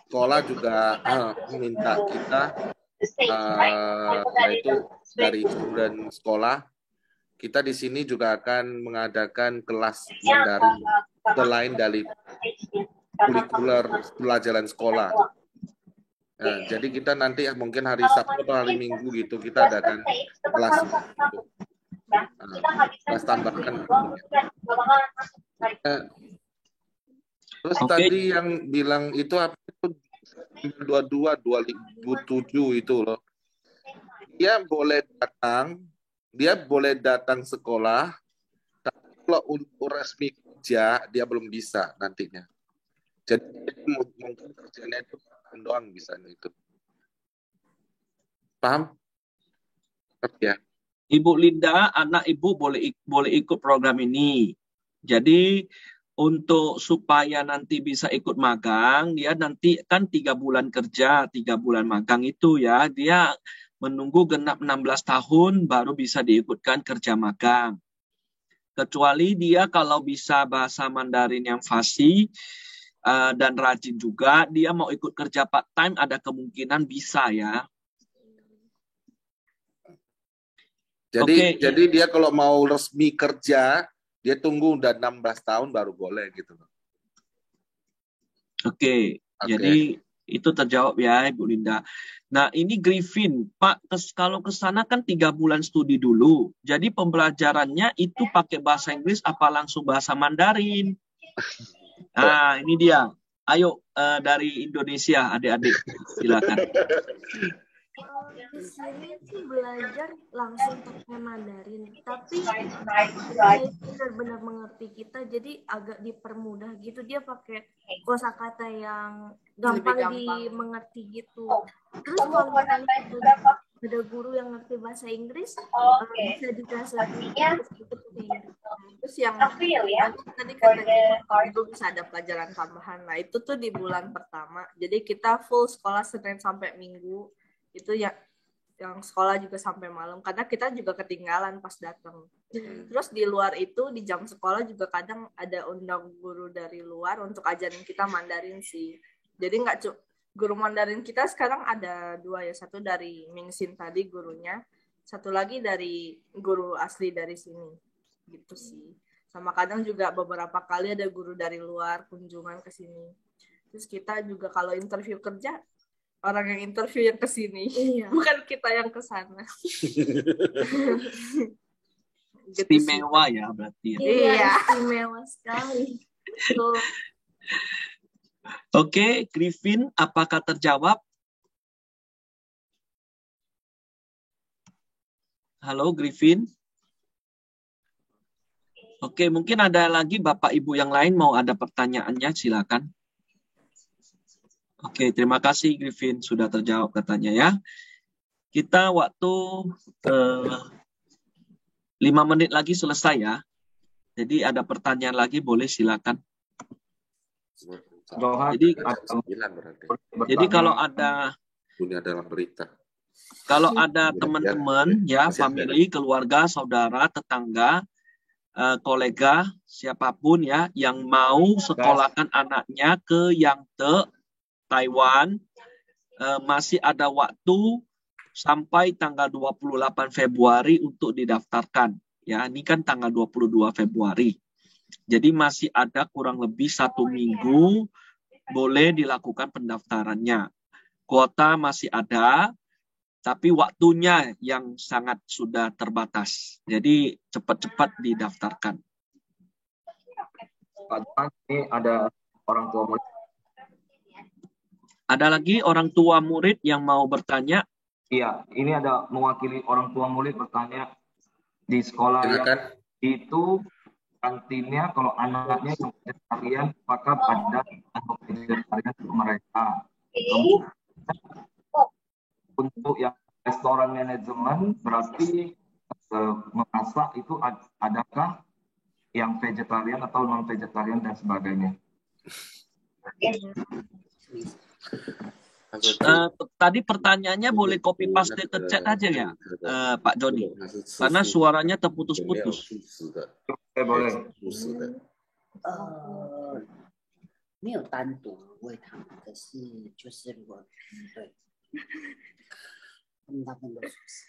sekolah juga minta kita yaitu dari student sekolah, kita di sini juga akan mengadakan kelas Mandarin selain dari kurikuler pelajaran sekolah. Nah, jadi kita nanti mungkin hari Sabtu atau hari Minggu gitu kita adakan kelas gitu. Kelas tambahan. Terus tadi yang bilang itu apa itu 2007 itu loh. Dia boleh datang sekolah, tapi kalau untuk resmi kerja dia belum bisa nantinya. Jadi mungkin kerjanya itu doang bisa itu. Paham? Ya. Ibu Linda, anak ibu boleh ikut program ini. Jadi untuk supaya nanti bisa ikut magang, dia nanti kan 3 bulan kerja, 3 bulan magang itu ya, dia menunggu genap 16 tahun baru bisa diikutkan kerja magang. Kecuali dia kalau bisa bahasa Mandarin yang fasih dan rajin juga, dia mau ikut kerja part-time ada kemungkinan bisa ya. Jadi dia kalau mau resmi kerja, dia tunggu udah 16 tahun baru boleh gitu. Oke. Jadi itu terjawab ya Ibu Linda. Nah ini Griffin, Pak kalau ke sana kan 3 bulan studi dulu. Jadi pembelajarannya itu pakai bahasa Inggris apa langsung bahasa Mandarin? Nah ini dia. Ayo dari Indonesia adik-adik silakan. Di sini sih belajar langsung pakai Mandarin, tapi dia benar-benar mengerti kita, jadi agak dipermudah gitu. Dia pakai kosakata yang gampang dimengerti gitu. Terus kalau ada guru yang ngerti bahasa Inggris, bisa ditranslate. Terus yang tadi katanya itu bisa ada pelajaran tambahan. Nah itu tuh di bulan pertama. Jadi kita full sekolah Senin sampai Minggu. Itu ya yang sekolah juga sampai malam karena kita juga ketinggalan pas datang. Terus di luar itu di jam sekolah juga kadang ada undang guru dari luar untuk ajarin kita Mandarin sih. Jadi guru Mandarin kita sekarang ada 2 ya, satu dari Mingxin tadi gurunya, satu lagi dari guru asli dari sini gitu sih. Sama kadang juga beberapa kali ada guru dari luar kunjungan ke sini. Terus kita juga kalau interview kerja orang yang interview yang ke sini, bukan kita yang ke sana. Istimewa ya berarti. Iya, istimewa sekali. Oke, Griffin, apakah terjawab? Halo, Griffin. Oke, mungkin ada lagi Bapak Ibu yang lain mau ada pertanyaannya, silakan. Oke, terima kasih Griffin sudah terjawab katanya ya. Kita waktu 5 menit lagi selesai ya. Jadi ada pertanyaan lagi boleh silakan. Jadi kalau ada dalam berita. Kalau ada teman-teman ya, family, keluarga, saudara, tetangga, kolega, siapapun ya yang mau sekolahkan anaknya ke Yangtze Taiwan, masih ada waktu sampai tanggal 28 Februari untuk didaftarkan. Ya, ini kan tanggal 22 Februari. Jadi masih ada kurang lebih 1 minggu boleh dilakukan pendaftarannya. Kuota masih ada, tapi waktunya yang sangat sudah terbatas. Jadi cepat-cepat didaftarkan. Pak, ini ada orang tua murid. Ada lagi orang tua murid yang mau bertanya? Iya, ini ada mewakili orang tua murid bertanya di sekolah yang itu kantinnya kalau anaknya yang vegetarian, apakah ada untuk vegetarian untuk mereka? Untuk yang restoran manajemen berarti memasak itu adakah yang vegetarian atau non vegetarian dan sebagainya? Tadi pertanyaannya boleh copy paste ke chat aja ya, Pak Joni, karena suaranya terputus-putus. Boleh. 没有单独喂他们，可是就是如果对，他们大部分都素食。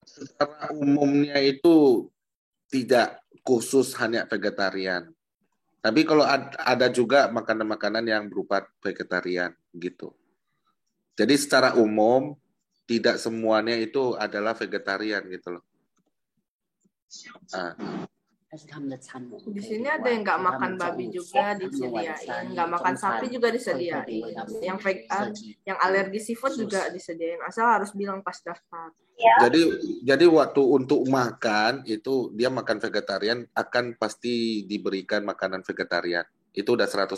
Secara umumnya itu tidak khusus hanya vegetarian. Tapi kalau ada juga makanan-makanan yang berupa vegetarian gitu. Jadi secara umum tidak semuanya itu adalah vegetarian gitu loh. Di sini ada yang nggak makan babi juga disediain, nggak makan sapi juga disediain, yang alergi seafood juga disediain, asal harus bilang pas daftar. Jadi waktu untuk makan itu dia makan vegetarian akan pasti diberikan makanan vegetarian. Itu udah 100%.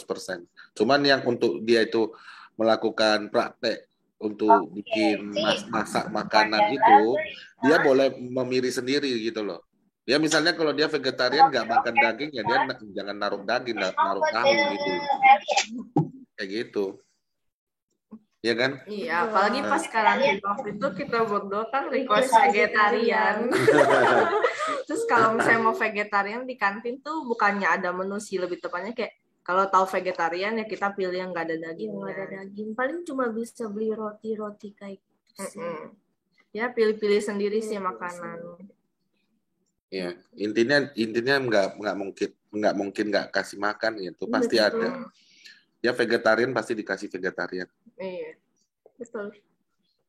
Cuman yang untuk dia itu melakukan praktek untuk bikin masak makanan itu, dia boleh memilih sendiri gitu loh. Ya misalnya kalau dia vegetarian nggak makan daging ya dia jangan naruh daging, naruh tahu gitu. Kayak gitu. Ya kan? Iya, apalagi pas karantina waktu itu kita berdua kan request vegetarian. Terus kalau misalnya mau vegetarian di kantin tuh bukannya ada menu sih, lebih tepatnya kayak kalau tahu vegetarian ya kita pilih yang nggak ada daging. Nggak ada daging, paling cuma bisa beli roti-roti kayak gitu. Ya pilih-pilih sendiri sih makanan. Ya, intinya nggak mungkin nggak kasih makan gitu, pasti ada. Ya vegetarian pasti dikasih vegetarian. Iya, betul.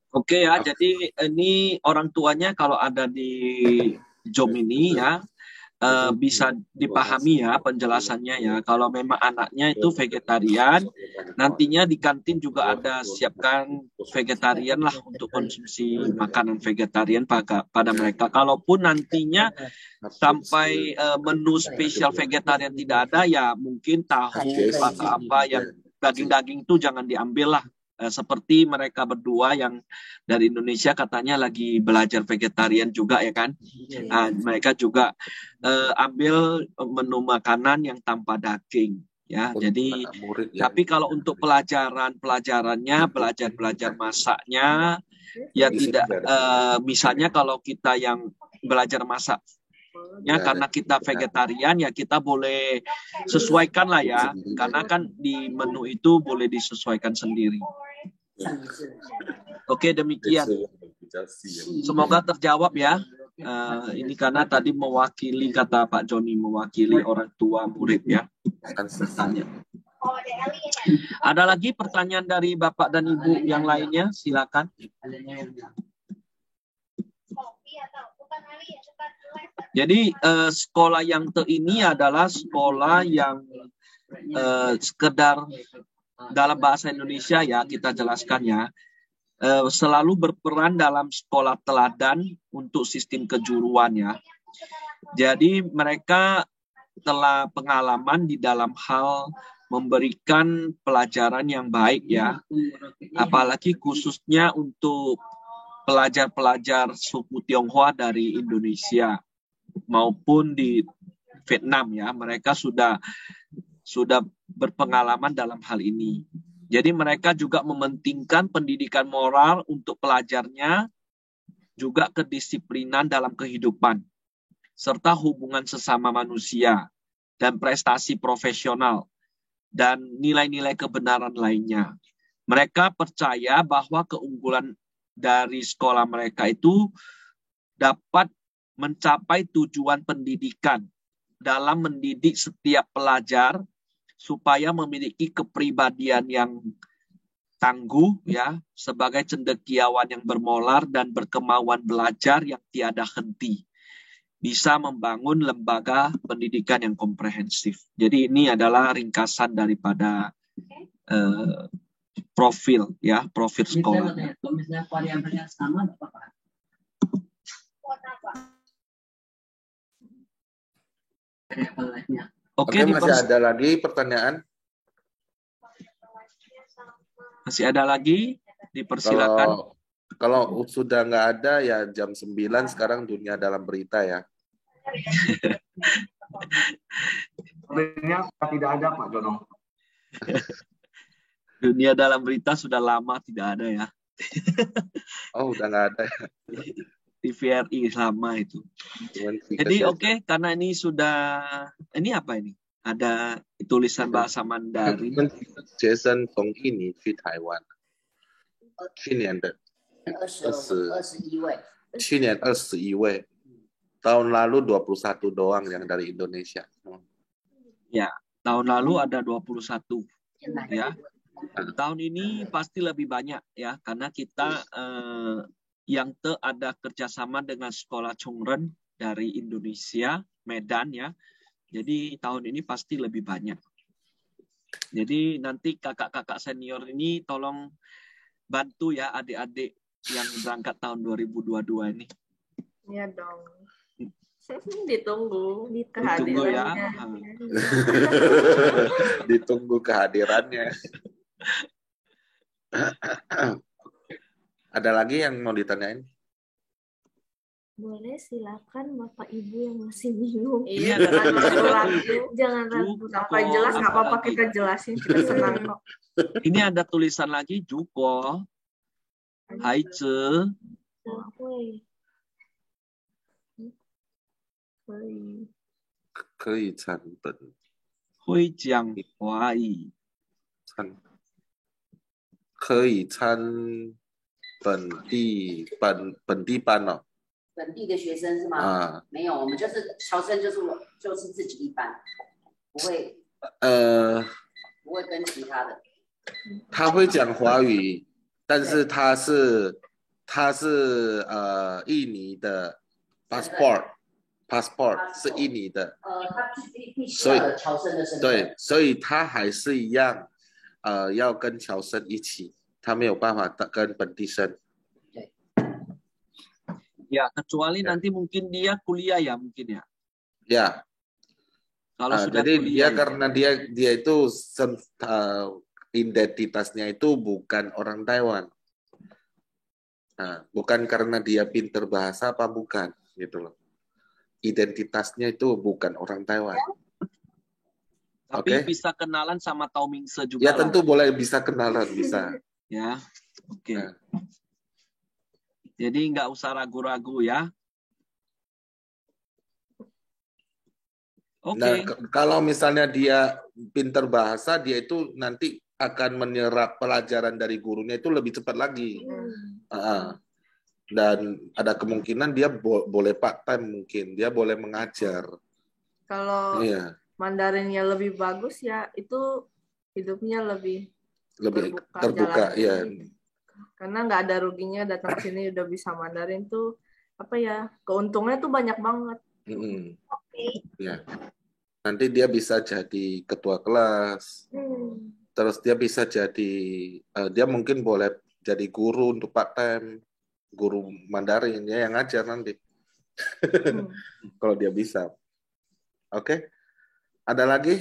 Oke ya, jadi ini orang tuanya kalau ada di Zoom ini ya bisa dipahami ya penjelasannya ya. Kalau memang anaknya itu vegetarian, nantinya di kantin juga ada siapkan vegetarian lah untuk konsumsi makanan vegetarian pada mereka. Kalaupun nantinya sampai menu spesial vegetarian tidak ada, ya mungkin tahu atau apa yang daging-daging itu jangan diambil lah. Seperti mereka berdua yang dari Indonesia katanya lagi belajar vegetarian juga ya kan. Mereka juga ambil menu makanan yang tanpa daging ya. Jadi tapi kalau untuk pelajarannya belajar masaknya ya tidak misalnya kalau kita yang belajar masak ya karena kita vegetarian ya kita boleh sesuaikan lah ya, karena kan di menu itu boleh disesuaikan sendiri. Oke, demikian. Semoga terjawab ya. Ini karena tadi mewakili, kata Pak Joni, mewakili orang tua murid ya. Tanya. Ada lagi pertanyaan dari Bapak dan Ibu yang lainnya? Silakan. Jadi sekolah yang ini adalah sekolah yang sekedar dalam bahasa Indonesia ya kita jelaskan ya, selalu berperan dalam sekolah teladan untuk sistem kejuruan ya. Jadi mereka telah pengalaman di dalam hal memberikan pelajaran yang baik ya, apalagi khususnya untuk pelajar-pelajar suku Tionghoa dari Indonesia maupun di Vietnam ya, mereka sudah berpengalaman dalam hal ini. Jadi mereka juga mementingkan pendidikan moral untuk pelajarnya, juga kedisiplinan dalam kehidupan, serta hubungan sesama manusia, dan prestasi profesional, dan nilai-nilai kebenaran lainnya. Mereka percaya bahwa keunggulan dari sekolah mereka itu dapat mencapai tujuan pendidikan dalam mendidik setiap pelajar supaya memiliki kepribadian yang tangguh ya, sebagai cendekiawan yang bermoral dan berkemauan belajar yang tiada henti, bisa membangun lembaga pendidikan yang komprehensif. Jadi ini adalah ringkasan daripada profil ya, profil sekolah. Oke, masih ada lagi pertanyaan? Masih ada lagi? Dipersilakan. Kalau sudah nggak ada ya jam 9 sekarang dunia dalam berita ya. Sebenarnya tidak ada Pak Jono. Dunia dalam berita sudah lama tidak ada ya. Oh, udah nggak ada. TVRI lama itu. Jadi oke, karena ini sudah, ini apa ini? Ada tulisan bahasa Mandarin. 学生从印尼去台湾，去年的21位，去年21位，tahun lalu 21 doang yang dari Indonesia. Ya, tahun lalu ada 21 ya. Tahun ini pasti lebih banyak ya, karena kita yang ada kerjasama dengan sekolah Chongren dari Indonesia, Medan ya. Jadi tahun ini pasti lebih banyak. Jadi nanti kakak-kakak senior ini tolong bantu ya adik-adik yang berangkat tahun 2022 ini. Iya dong. Ditunggu Ditunggu ya. Ditunggu kehadirannya. Ada lagi yang mau ditanyain? Boleh, silakan Bapak Ibu yang masih bingung. Iya, jangan ragu. Sampai jelas nggak apa-apa kita jelasin, kita senang kok. Ini ada tulisan lagi Juko, Haize, 可以参本，会讲华语，可以参本地班哦。本地的学生是吗？啊，没有，我们就是侨生，就是自己一班，不会跟其他的。他会讲华语，但是他是印尼的 passport 是印尼的，他必须要有侨生的身份。对，所以他还是一样，要跟侨生一起，他没有办法跟本地生。 Ya, kecuali nanti mungkin dia kuliah ya mungkin ya. Ya. Kalau sudah jadi kuliah, dia karena dia itu identitasnya itu bukan orang Taiwan. Bukan karena dia pinter bahasa apa bukan gitu loh. Identitasnya itu bukan orang Taiwan. Tapi bisa kenalan sama Tau Mingse juga. Ya tentu boleh bisa kenalan bisa. Ya, oke. Jadi nggak usah ragu-ragu ya. Oke. Nah, kalau misalnya dia pintar bahasa, dia itu nanti akan menyerap pelajaran dari gurunya itu lebih cepat lagi. Dan ada kemungkinan dia boleh part time mungkin, dia boleh mengajar. Kalau Mandarinnya lebih bagus ya, itu hidupnya lebih terbuka ya. Karena nggak ada ruginya datang ke sini udah bisa Mandarin tuh apa ya, keuntungnya tuh banyak banget. Ya. Nanti dia bisa jadi ketua kelas, terus dia bisa jadi dia mungkin boleh jadi guru untuk part time, guru Mandarin ya yang ngajar nanti. Kalau dia bisa. Oke. Ada lagi?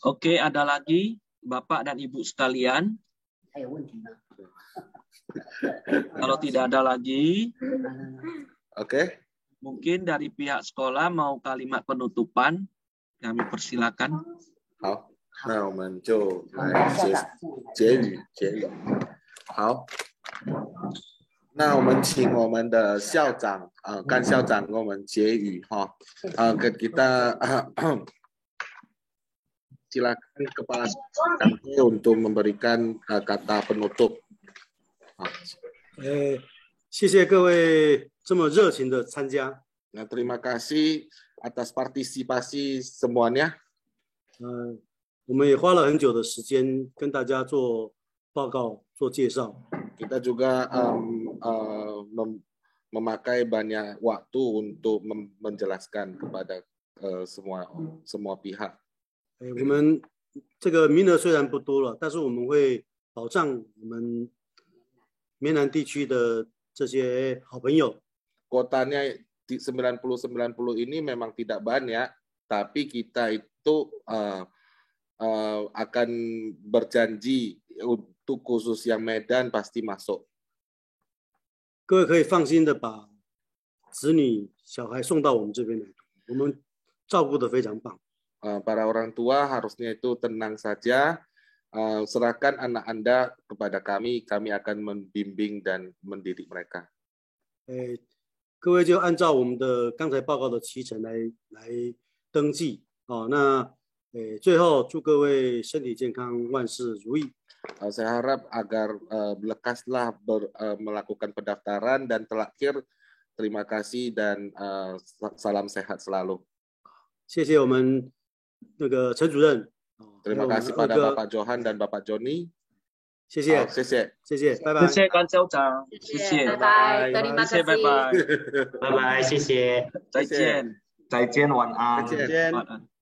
Oke, ada lagi Bapak dan Ibu sekalian. Kalau tidak ada lagi, oke. Mungkin dari pihak sekolah mau kalimat penutupan, kami persilakan. 好，那我们就来结语。好，那我们请我们的校长甘校长给我们结语哈。kita silakan Kepala Sekolah untuk memberikan kata penutup. 谢谢各位这么热情的参加。Nah, terima kasih atas partisipasi semuanya. 我们也花了很久的时间跟大家做报告、做介绍。Kita juga memakai banyak waktu untuk menjelaskan kepada semua pihak. 我们这个名额虽然不多了，但是我们会保障我们缅南地区的这些好朋友。Kuotanya di 90 ini memang tidak banyak, tapi kita itu akan berjanji untuk khusus yang Medan pasti masuk. 各位可以放心的把子女小孩送到我们这边来，我们照顾得非常棒。para orang tua harusnya itu tenang saja. Serahkan anak Anda kepada kami akan membimbing dan mendidik mereka. 各位就按照我们的刚才报告的期程来登记那最后祝各位身体健康，万事如意。Saya harap agar lekaslah melakukan pendaftaran dan terakhir terima kasih dan salam sehat selalu. 谢谢我们那个陈主任。Terima kasih pada Bapak Johan dan Bapak Joni. 谢谢，谢谢，谢谢，拜拜。谢谢甘校长，谢谢，拜拜，谢谢，拜拜，拜拜，谢谢，再见，再见，晚安，再见，晚安。